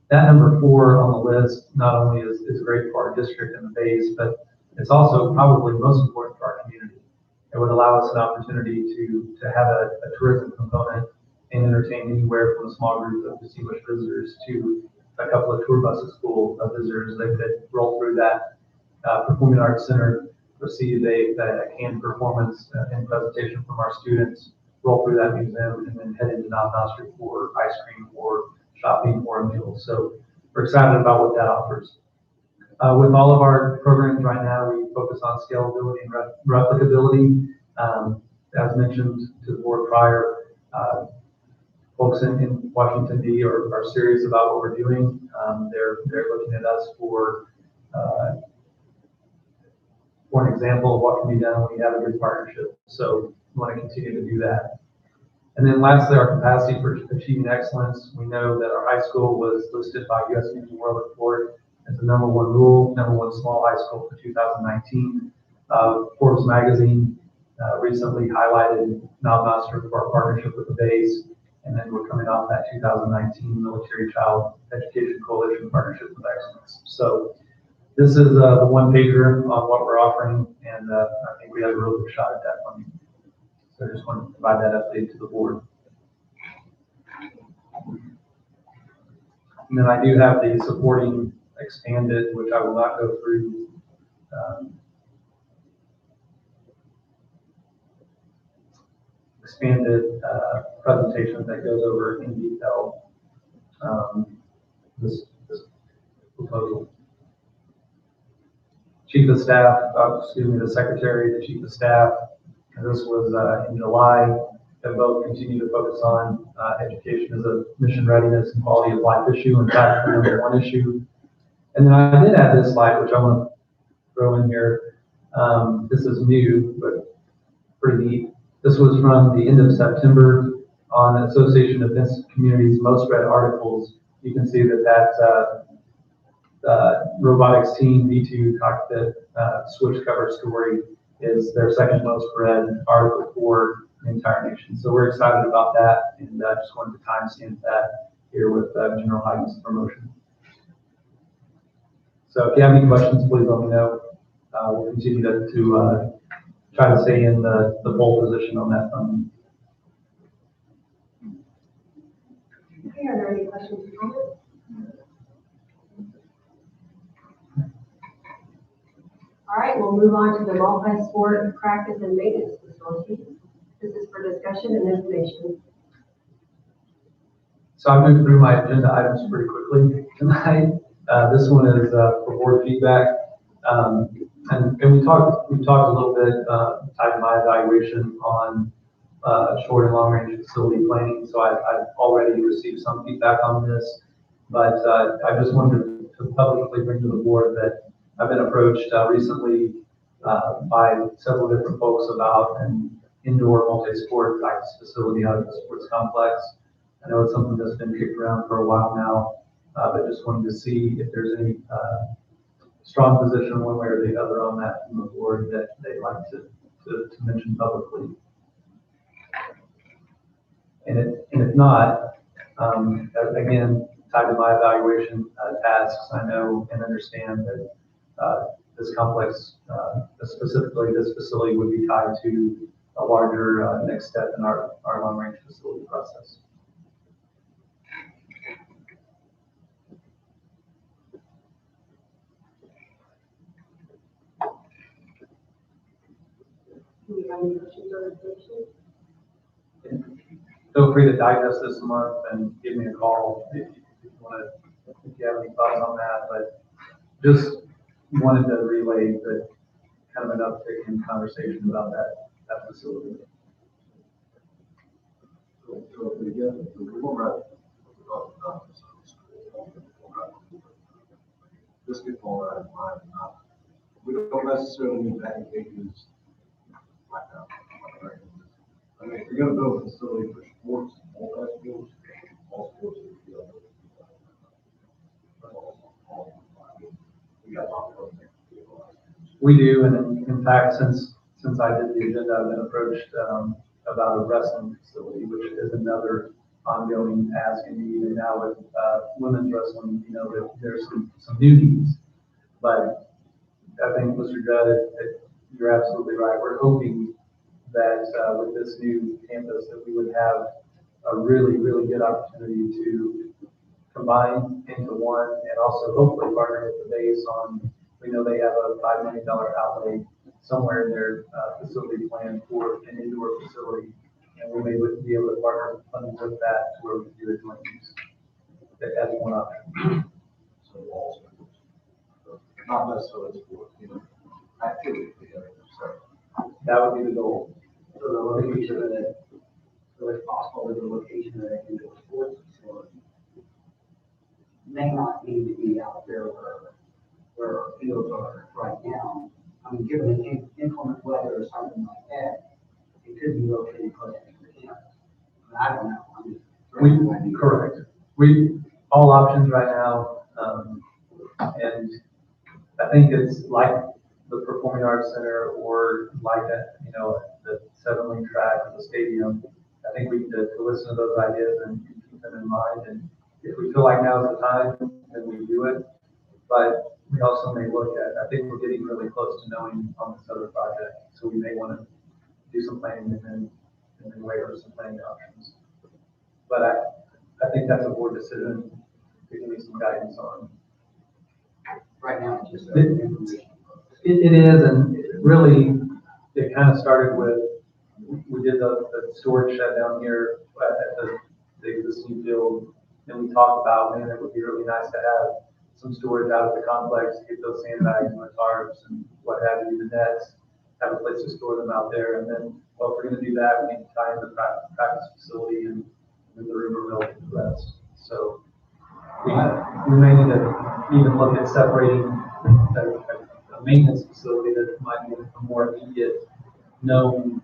that number 4 on the list not only is great for our district and the base, but it's also probably most important for our community. It would allow us an opportunity to have a tourism component and entertain anywhere from a small group of distinguished visitors to a couple of tour buses full of visitors that could roll through that Performing Arts Center, receive a canned performance and presentation from our students, roll through that museum, and then head into Navasser for ice cream or shopping or a meal. So we're excited about what that offers. With all of our programs right now, we focus on scalability and replicability. As mentioned to the board prior, folks in Washington, D.C. are serious about what we're doing. They're looking at us for an example of what can be done when we have a good partnership. So we want to continue to do that. And then lastly, our capacity for achieving excellence. We know that our high school was listed by U.S. News and World Report as the #1 rule, #1 small high school for 2019. Forbes magazine recently highlighted Navasser for our partnership with the base. And then we're coming off that 2019 Military Child Education Coalition Partnership with Excellence. So this is the one pager on what we're offering, and I think we have a real good shot at that funding. So I just wanted to provide that update to the board. And then I do have the supporting expanded, which I will not go through. Expanded presentation that goes over in detail this proposal. Chief of Staff, the Secretary, the Chief of Staff, and this was in July, that both continue to focus on education as a mission readiness and quality of life issue, in fact, the #1 issue. And then I did add this slide, which I want to throw in here. This is new, but pretty neat. This was from the end of September on Association of Business Communities' most read articles. You can see that robotics team V2 cockpit switch cover story is their second most read article for the entire nation. So we're excited about that, and just wanted to timestamp that here with General Hyden's promotion. So if you have any questions, please let me know. We'll continue to try to stay in the pole position on that funding. Okay, are there any questions or comments? All right, we'll move on to the multi-sport practice and maintenance facility. This is for discussion and information. So I moved through my agenda items pretty quickly tonight. This one is for board feedback. And we talked a little bit, tied to my evaluation on short and long range facility planning. So I've already received some feedback on this, but I just wanted to publicly bring to the board that I've been approached recently by several different folks about an indoor multi-sport practice facility out of the sports complex. I know it's something that's been kicked around for a while now, but just wanted to see if there's any strong position one way or the other on that from the board that they'd like to mention publicly. And if not, again, tied to my evaluation tasks, I know and understand that this complex, specifically this facility, would be tied to a larger next step in our long range facility process. Do we have any questions or resolutions? Feel free to digest this month and give me a call if you want to, if you have any thoughts on that, but just wanted to relay the kind of an uptick in conversation about that facility. Just get all that in mind. We don't necessarily need packages right now. I mean, if you're gonna build a facility for sports, all sports will be able to. We got a lot of things. We do, and in fact, since I did the agenda, I've been approached about a wrestling facility, which is another ongoing ask and need. And now with women's wrestling, you know, there's some new needs. But I think, Mr. Judd, you're absolutely right. We're hoping that with this new campus that we would have a really, really good opportunity to combine into one, and also hopefully partner with the base on, we know they have a $5 million outlay somewhere in their facility plan for an indoor facility. And we may be able to partner funding with that to where we do a joint use. That's one option. So all sports. So not necessarily sports, you know, activity together. So That would be the goal. So the location of it, so it's possible that the location of that indoor sports facility may not need to be out there where our fields are right now. I mean, given an inclement weather or something like that, it could be located close to the campus. I don't know. I'm just throwing an idea. Correct. We, all options right now, and I think it's like the Performing Arts Center or like that, you know, the 7-lane track or the stadium. I think we need to listen to those ideas and keep them in mind. And if we feel like now is the time, then we do it. But we also may look at, I think we're getting really close to knowing on this other project. So we may want to do some planning and then wait for some planning options. But I think that's a board decision to give me some guidance on. Right now, it's just information. It is, and really, it kind of started with, we did the storage shed down here at the existing field, and we talked about, man, it would be really nice to have some storage out at the complex, get those sandbags and the tarps and what have you, the nets, have a place to store them out there, and then, well, if we're gonna do that, we need to tie in the practice facility and the river mill and the rest. So we may need to even look at separating a maintenance facility that might be a more immediate known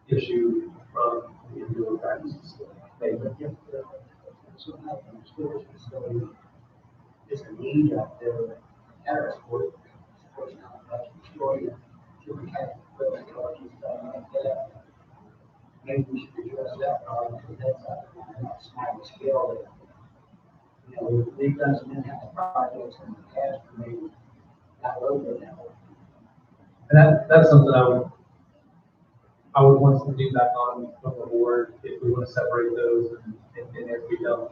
issue from the indoor practice facility. Maybe. So now, from the storage facility, is a need out there at our sports complex, story, to have equipment, and stuff like that. Maybe we should address that problem, because that's on a small scale that, you know, we've done some in-house projects in the past, and maybe not over now. And that's something I would want some feedback on from the board if we want to separate those and if we don't.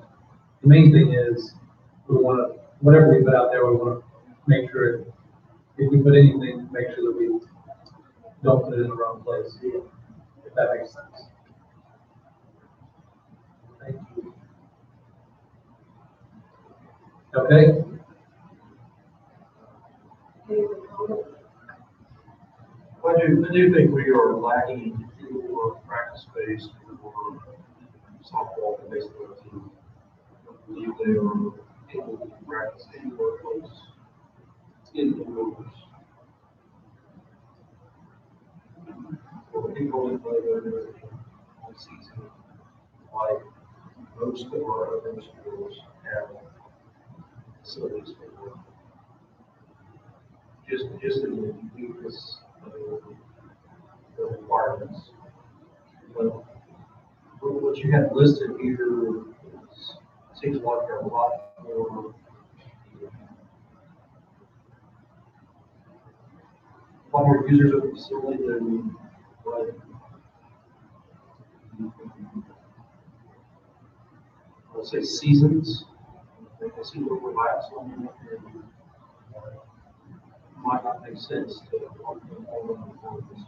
The main thing is we want to, whatever we put out there, we want to make sure if we put anything, make sure that we don't put it in the wrong place, if that makes sense. Thank you. Okay. I do think we are lacking for practice space for softball and baseball team. I believe they are able to practice anywhere close indoors. two goals play over one season, like most of our other schools have facilities for. Just in the uniqueness of the requirements. But what you have listed here seems like a lot more, users of the facility than what, let's say, seasons. They seem a little relaxed on them, and might not make sense to all of this.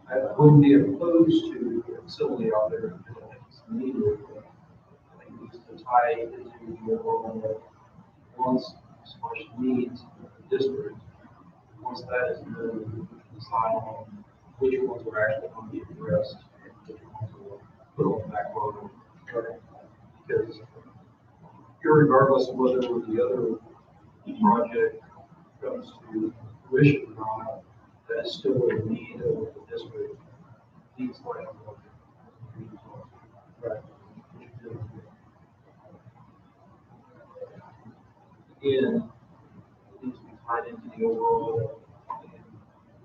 I wouldn't be opposed to a facility out there if it's needed. I think it needs to tie into the overall wants / needs of the district. Once that is done, we can decide on which ones are actually going to be addressed and which ones will put on the back burner. Because regardless of whether the other project comes to fruition or not, that is still a need of the district. Needs like right. Again, it needs to be tied into the overall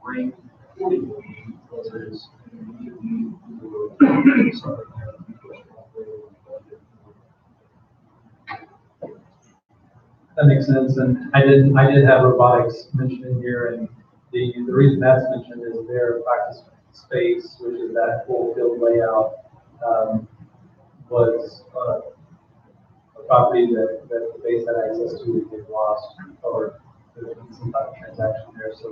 ring accordingly, whether it's immediately or something That makes sense, and I did have robotics mentioned in here, and the reason that's mentioned is their practice space, which is that full field layout, was a property that the base had access to, they lost, or there's been some type of transaction there, so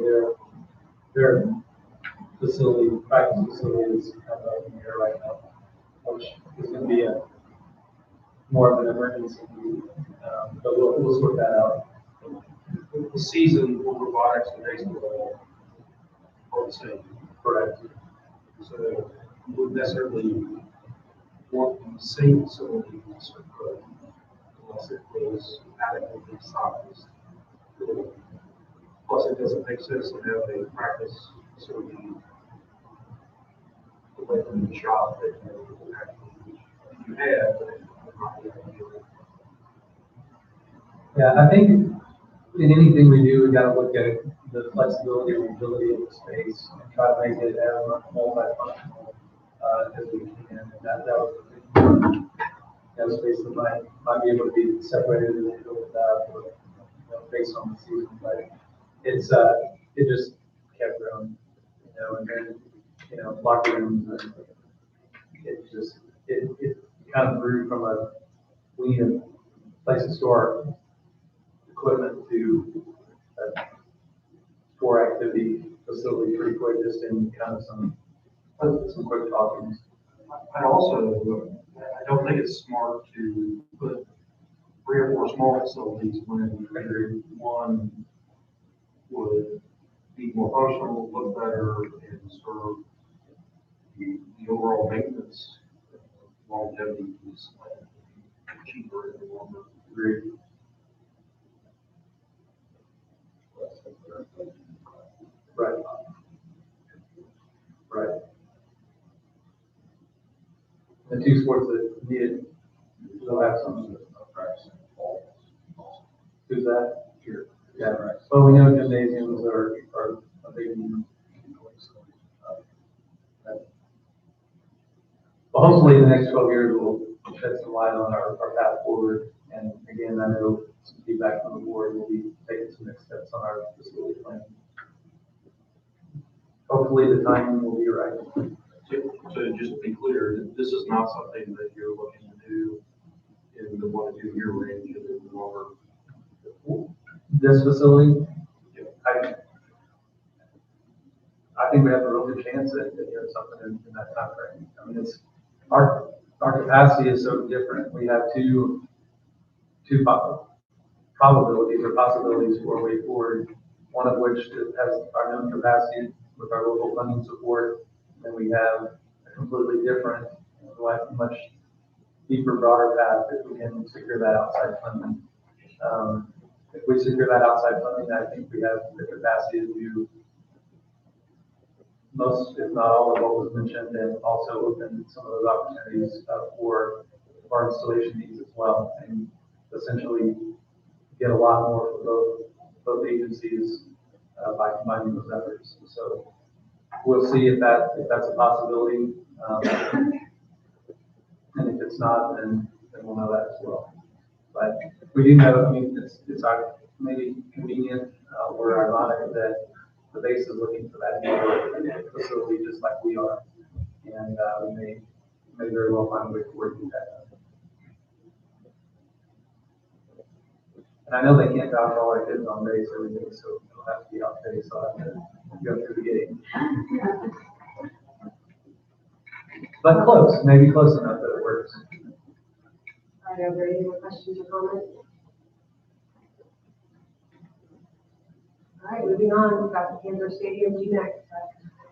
their facility, practice facility is kind of up in the air right now, which is going to be more of an emergency, but we'll sort that out. The season for robotics and baseball are the same. Correct. So you wouldn't necessarily want the same facility unless it was adequately sized. Plus, it doesn't make sense to have a practice facility away from the shop that you have, but it would not be ideal. Yeah, I think in anything we do, we gotta look at the flexibility and ability of the space and try to make it as multifunctional as we can. And that was the thing. That space that might be able to be separated with based on the season, but it just kept growing, and then locker rooms, and it kind of grew from we need a place to store equipment to a store activity facility pretty quick, just in kind of some quick talkings. I also, I don't think it's smart to put 3 or 4 small facilities when either one would be more functional, look better, and serve the overall maintenance longevity is cheaper in the longer period. Right. Right. The 2 sports that need it, they'll have some practice. Who's that? Sure. Yeah, right. Well, we know gymnasiums are a big need. Well, hopefully the next 12 years will shed some light on our path forward. And again, I know some feedback from the board will be taking some next steps on our facility plan. Hopefully the timing will be right. So just to be clear, this is not something that you're looking to do in the 1 to 2 year range and in the longer. This facility, Yeah. I think we have a real good chance at doing something in that time frame. I mean, it's our capacity is so different. We have two probabilities or possibilities for a way forward. One of which has our known capacity with our local funding support. Then we have a completely different, much deeper, broader path if we can secure that outside funding. If we secure that outside funding, I think we have the capacity to do most, if not all, of what was mentioned, and also open some of those opportunities for our installation needs as well, and essentially get a lot more for both agencies by combining those efforts. So we'll see if that's a possibility. And if it's not, then we'll know that as well. But we do know, I mean, it's our maybe convenient or ironic that the base is looking for that new facility just like we are. And we may very well find a way to work with that. And I know they can't drop all our kids on base every day, so they'll have to be off base, so I have to go through the gate. But close, maybe close enough that it works. All right, are there any more questions or comments? All right, moving on, we've got the Kansas Stadium GMAC.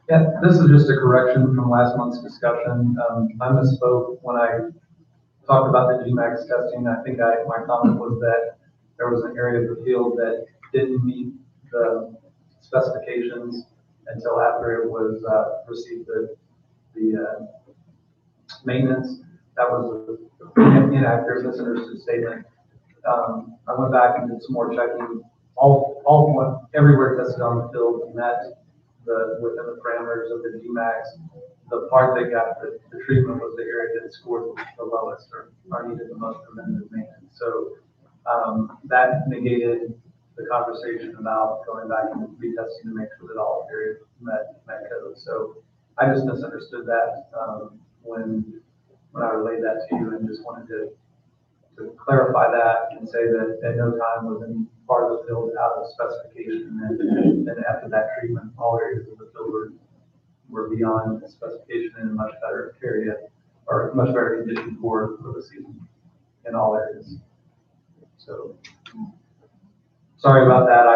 Yeah, this is just a correction from last month's discussion. I misspoke when I talked about the GMAX testing. I think my comment was that there was an area of the field that didn't meet the specifications until after it was received the maintenance. That was an inaccurate, misunderstood statement. I went back and did some more checking. Everywhere tested on the field met within the parameters of the GMAX. The part that got the treatment was the area that scored the lowest or needed the most preventative maintenance. So that negated the conversation about going back and retesting to make sure that all areas met code. So I just misunderstood that when I relayed that to you, and just wanted to clarify that and say that at no time was any part of the field out of specification, and then after that treatment, all areas of the field were beyond specification and in much better area, or much better condition for the season in all areas. So, sorry about that.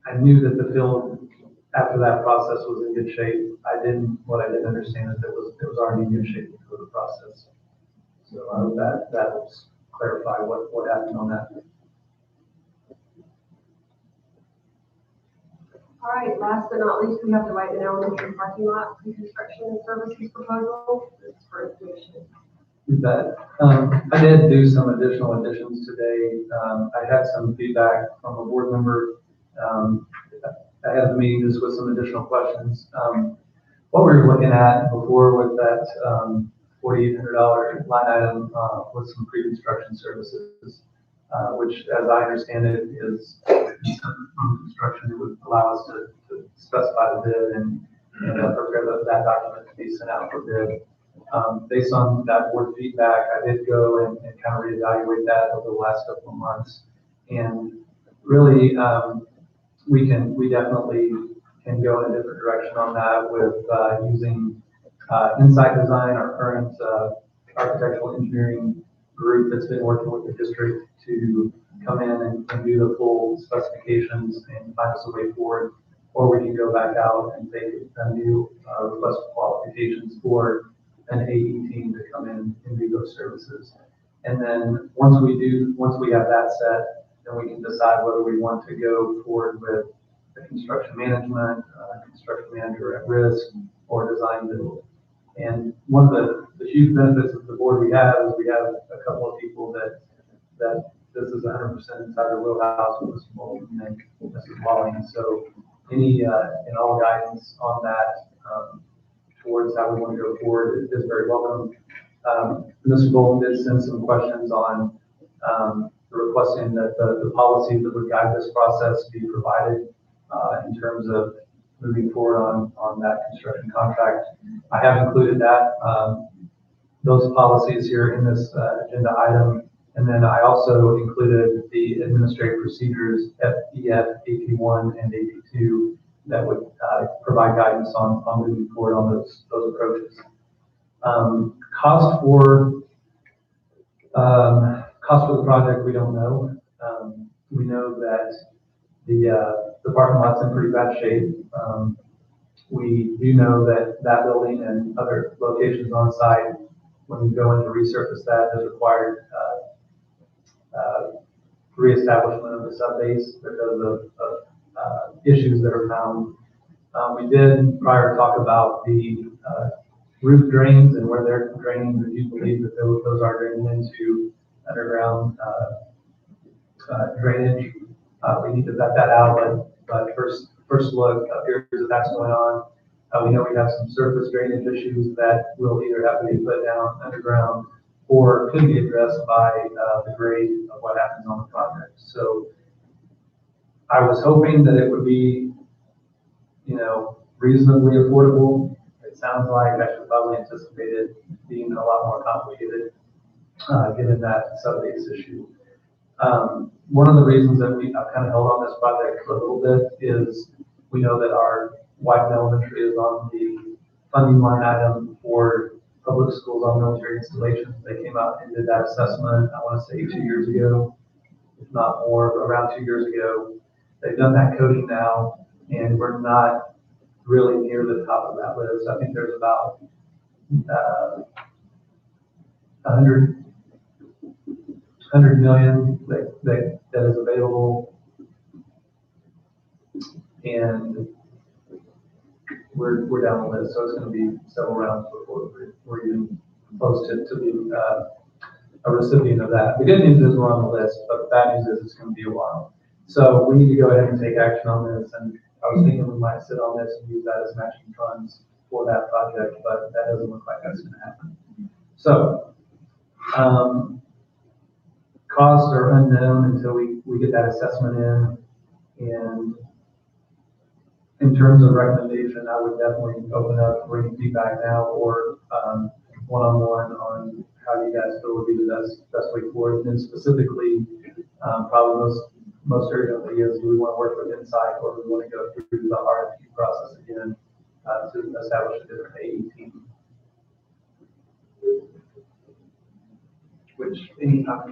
I knew that the field after that process was in good shape. What I didn't understand is that it was already in good shape before the process. So I hope that helps clarify what happened on that. All right, last but not least, we have the Whiteman Elementary parking lot reconstruction and services proposal. This is for information. I did do some additional additions today. I had some feedback from a board member. I had the meeting just with some additional questions. What we were looking at before with that $4,800 line item was some pre-construction services, which, as I understand it, is from construction. It would allow us to specify the bid and prepare that document to be sent out for bid. Based on that board feedback, I did go and kind of reevaluate that over the last couple of months. And really, we definitely can go in a different direction on that with using Insight Design, our current architectural engineering group that's been working with the district to come in and do the full specifications and find us a way forward. Or we can go back out and take a new request for qualifications for an AE team to come in and do those services. And then once we have that set, then we can decide whether we want to go forward with the construction management, construction manager at risk, or design build. And one of the huge benefits of the board we have is we have a couple of people that this is 100% inside their wheelhouse with Mr. Bolton and Mrs. Walling. So any and all guidance on that towards how we want to go forward is very welcome. Mr. Bolton did send some questions on requesting that the policies that would guide this process be provided in terms of moving forward on that construction contract. I have included those policies here in this agenda item. And then I also included the administrative procedures, FEF, AP1, and AP2 that would provide guidance on moving forward on those approaches. Cost for the project, we don't know. We know that the parking lot's in pretty bad shape. We do know that building and other locations on site, when we go in to resurface that, has required reestablishment of the subbase because of issues that are found. We did prior talk about the roof drains and where they're draining. Do you believe that those are draining into underground drainage? We need to vet that out, but first look appears that that's going on. We know we have some surface drainage issues that will either have to be put down underground or could be addressed by the grade of what happens on the project. So I was hoping that it would be, reasonably affordable. It sounds like I should probably anticipate it being a lot more complicated, given that sub-base issue. One of the reasons that I've kind of held on this project for a little bit is we know that our White Elementary is on the funding line item for public schools on military installations. They came out and did that assessment, I want to say 2 years ago, if not more, around 2 years ago. They've done that coding now, and we're not really near the top of that list. I think there's about 100 million that is available, and we're down the list, so it's going to be several rounds before we're even close to being a recipient of that. The good news is we're on the list, but the bad news is it's going to be a while. So we need to go ahead and take action on this, and I was thinking we might sit on this and use that as matching funds for that project, but that doesn't look like that's going to happen. So costs are unknown until we get that assessment in, and in terms of recommendation, I would definitely open up for any feedback now or one-on-one on how you guys feel would be the best way forward. And then specifically, probably most urgently is, do we want to work with Insight, or do we want to go through the RFP process again to establish a different AE team?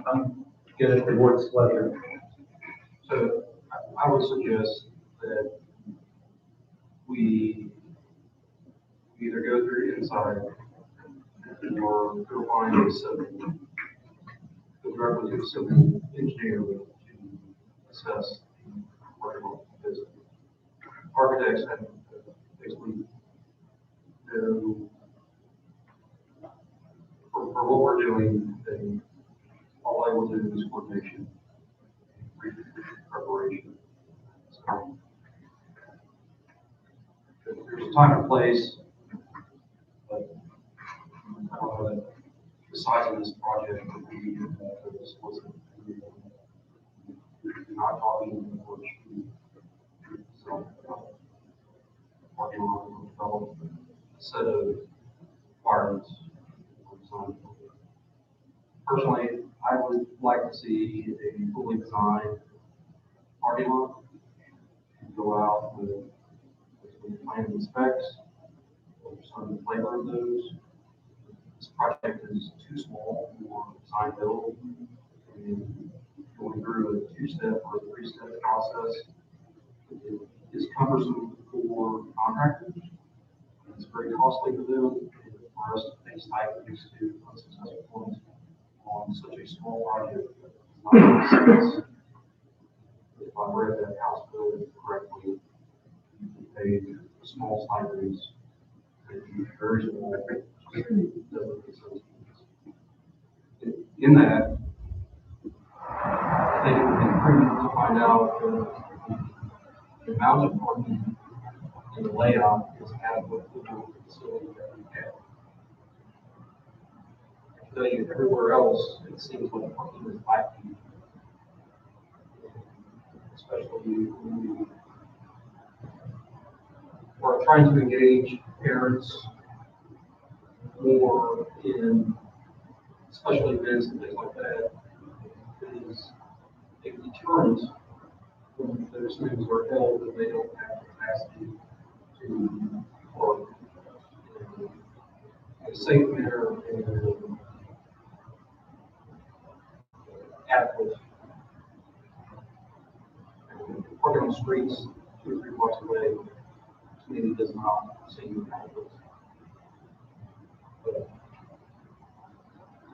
I'm good at the board's pleasure. So I would suggest that we either go through Insight or go find a civil, go directly to a civil engineer to assess the workable, because architects have basically no, for what we're doing, all I will do is coordination, preparation. So, there's a time and place, but I don't know that the size of this project would be for this wasn't. Not talking about so working on develop a set of requirements. Personally, I would like to see a fully designed parking lot, go out with plans and specs, some flavor of those. This project is too small for design build, and going through a 2-step or a 3-step process is cumbersome for contractors. It's very costly for them, and for us to pay stipends to unsuccessful ones on such a small project. If I read that House bill correctly, you pay small stipends, very small. In that, I think it would be prudent to find out the amount of parking and the layout is adequate for the facility that we have. I can tell you everywhere else, it seems like parking is lacking. Especially when we are trying to engage parents more in special events and things like that. It is a deterrent when those things are held that they don't have capacity to work in a safe manner and adequate. Parking on the streets 2 or 3 blocks away, to me, does not seem adequate. But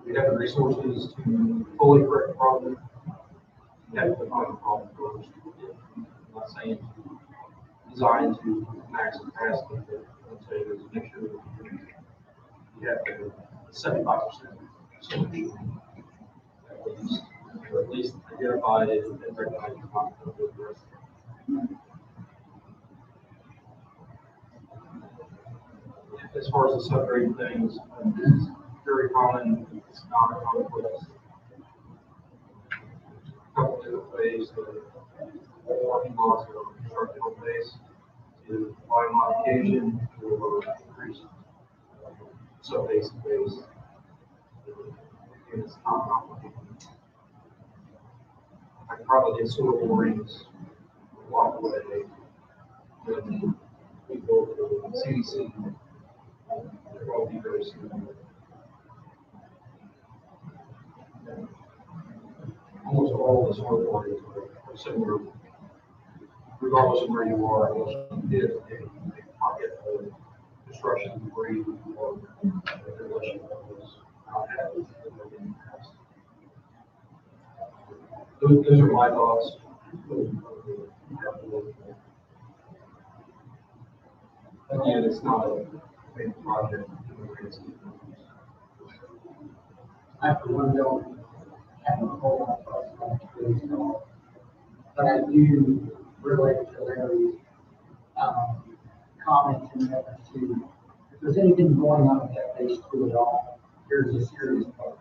we have the resources to fully correct the problem. We have to define the problem first. I'm not saying to designed to max capacity, but let's say there's a mixture of, you have to 75% solution. At least identify it and recognize the possibility of the rest. As far as the subgrade things, it's very common, it's not a complex. A couple different ways that parking lots are constructed on base, either by modification or increased sub-base and base. And it's not complicated. I could probably get sewer borings a lot away when we go to CDC. They're all be very similar. Almost all the sewer borings are similar, regardless of where you are, unless you did a pocket of construction debris or demolition that was not happening in the past. Those are my thoughts. Again, it's not a big project. After one don't have a whole lot of thoughts on it, but I do relate to Larry's comments in reference to if there's anything going on with that phase two at all, there's a serious problem.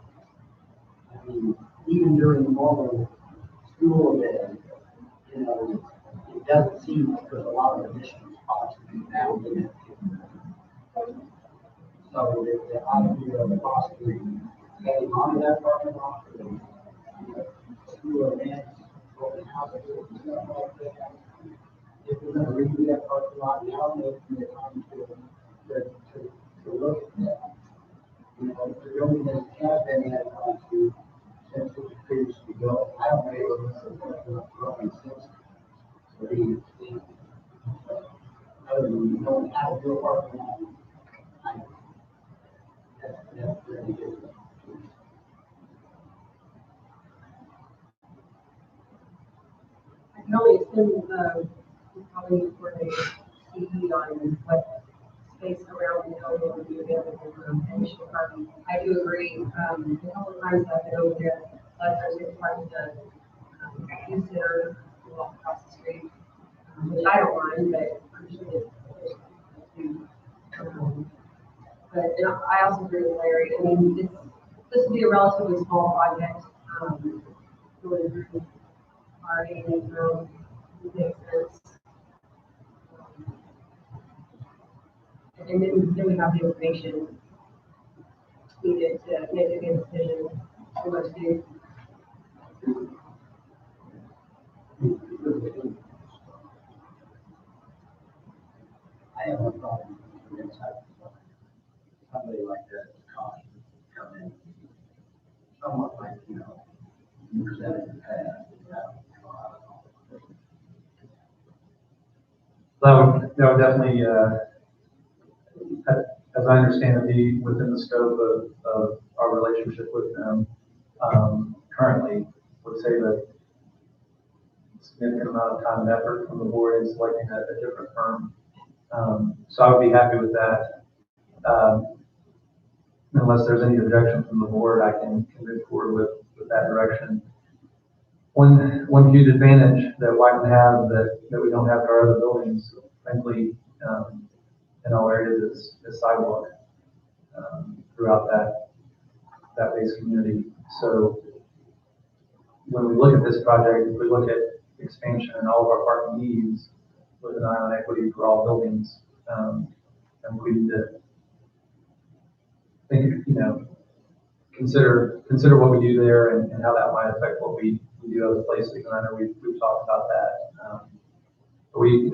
I mean, even during the normal school day, you know, it doesn't seem like there's a lot of additional spots to be found in it. So the idea of possibly getting onto that parking lot for the, you know, school events, open houses, and stuff like that. If we're gonna redo that parking lot, now may be the time to look at that. You know, the only thing that has been added on to since it was previously built, I don't know if it's a parking lot growing since. So other than you don't have to do a parking lot, that's really good. I can only assume, probably for the CD on what space around the building would be available for additional parking. I do agree, a couple of times I've been over there, last Thursday, part of the, youth center, walk across the street, which I don't mind, but I'm sure that but you know, I also agree with Larry. I mean, this would be a relatively small project. Really improve our AV room, makes sense. And then we have the information needed to make a good decision on what to do. I have no problem with somebody like that come in, somewhat like, you know, you presented in the past. That would definitely, as I understand it, be within the scope of our relationship with them. Currently, would say that a significant amount of time and effort from the board in selecting a different firm. So I would be happy with that. Unless there's any objection from the board, I can move forward with that direction. One huge advantage that Whiten have that we don't have at our other buildings, frankly, in all areas is sidewalk throughout that base community. So when we look at this project, if we look at expansion and all of our parking needs with an eye on equity for all buildings, and we need to think, you know, consider what we do there and how that might affect what we do other places. And I know we've talked about that. But we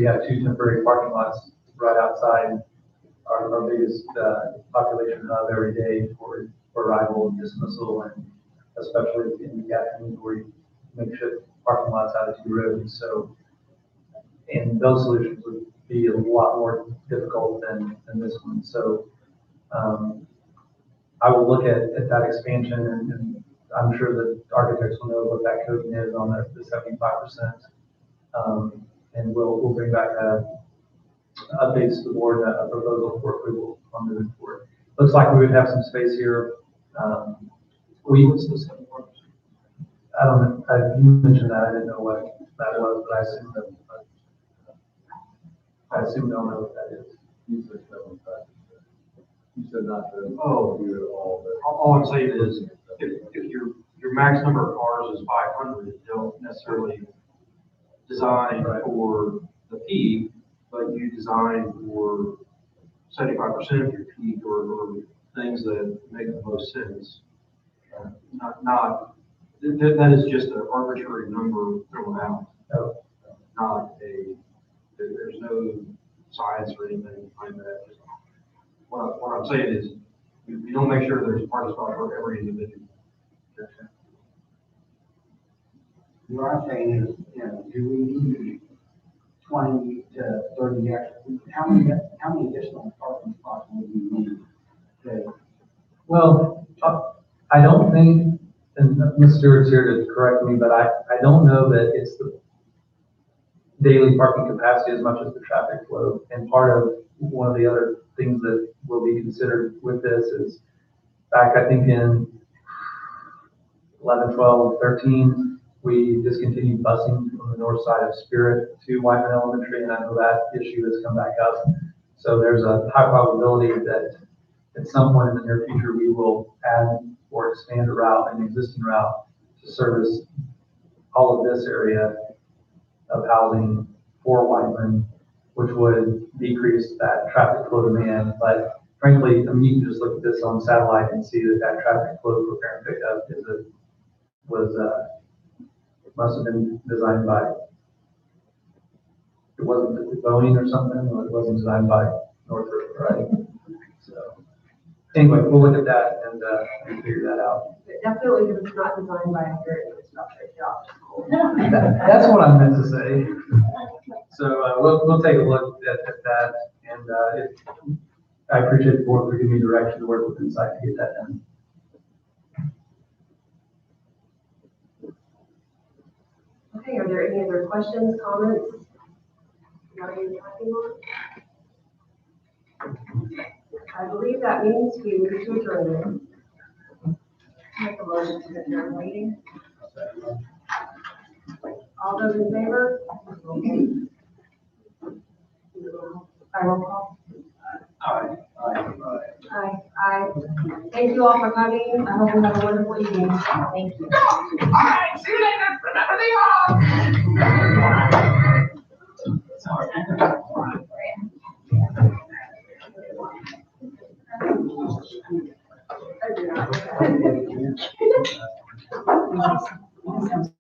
have two temporary parking lots right outside our biggest population hub every day for arrival and dismissal, and especially in the afternoon where we makeshift parking lots out of two roads. So, and those solutions would be a lot more difficult than this one. So, I will look at that expansion, and I'm sure that architects will know what that coding is on the 75%. and we'll bring back, updates to the board, a proposal for approval on moving forward. Looks like we would have some space here. I don't know, you mentioned that, I didn't know what that was, but I assume they'll know what that is. You said 75. You said not to. Oh, do it all. All I'm saying is, if your max number of cars is 500, don't necessarily design for the peak, but you design for 75% of your peak or things that make the most sense. That is just an arbitrary number thrown out. Not there's no science or anything behind that. Just what I'm saying is, you don't make sure there's a parking spot for every individual. What I'm saying is, do we need 20 to 30 extra? How many additional parking spots would we need? Okay. Well, I don't think, and Ms. Stewart's here to correct me, but I don't know that it's the daily parking capacity as much as the traffic flow. And part of one of the other things that will be considered with this is back, I think in 11, 12, 13, we discontinued busing from the north side of Spirit to Whiteman Elementary, and I know that issue has come back up. So there's a high probability that at some point in the near future, we will add or expand a route, an existing route, to service all of this area of housing for Whiteman, which would decrease that traffic flow demand. But frankly, I mean, you can just look at this on satellite and see that traffic flow for parent pickup must have been designed by, it wasn't Boeing or something, or it wasn't designed by Northrop, right? So anyway, we'll look at that and figure that out. Definitely, if it's not designed by a very infrastructure job. That's what I meant to say. So we'll take a look at that, and I appreciate the board for giving me direction to work with Insight to get that done. Okay, are there any other questions, comments? What are you talking about? I believe that means we move to adjourn. Make a motion to adjourn meeting. All those in favor? By roll call? Aye. Aye. Thank you all for coming. I hope you have a wonderful evening. Thank you. All right, see you later. Remember the I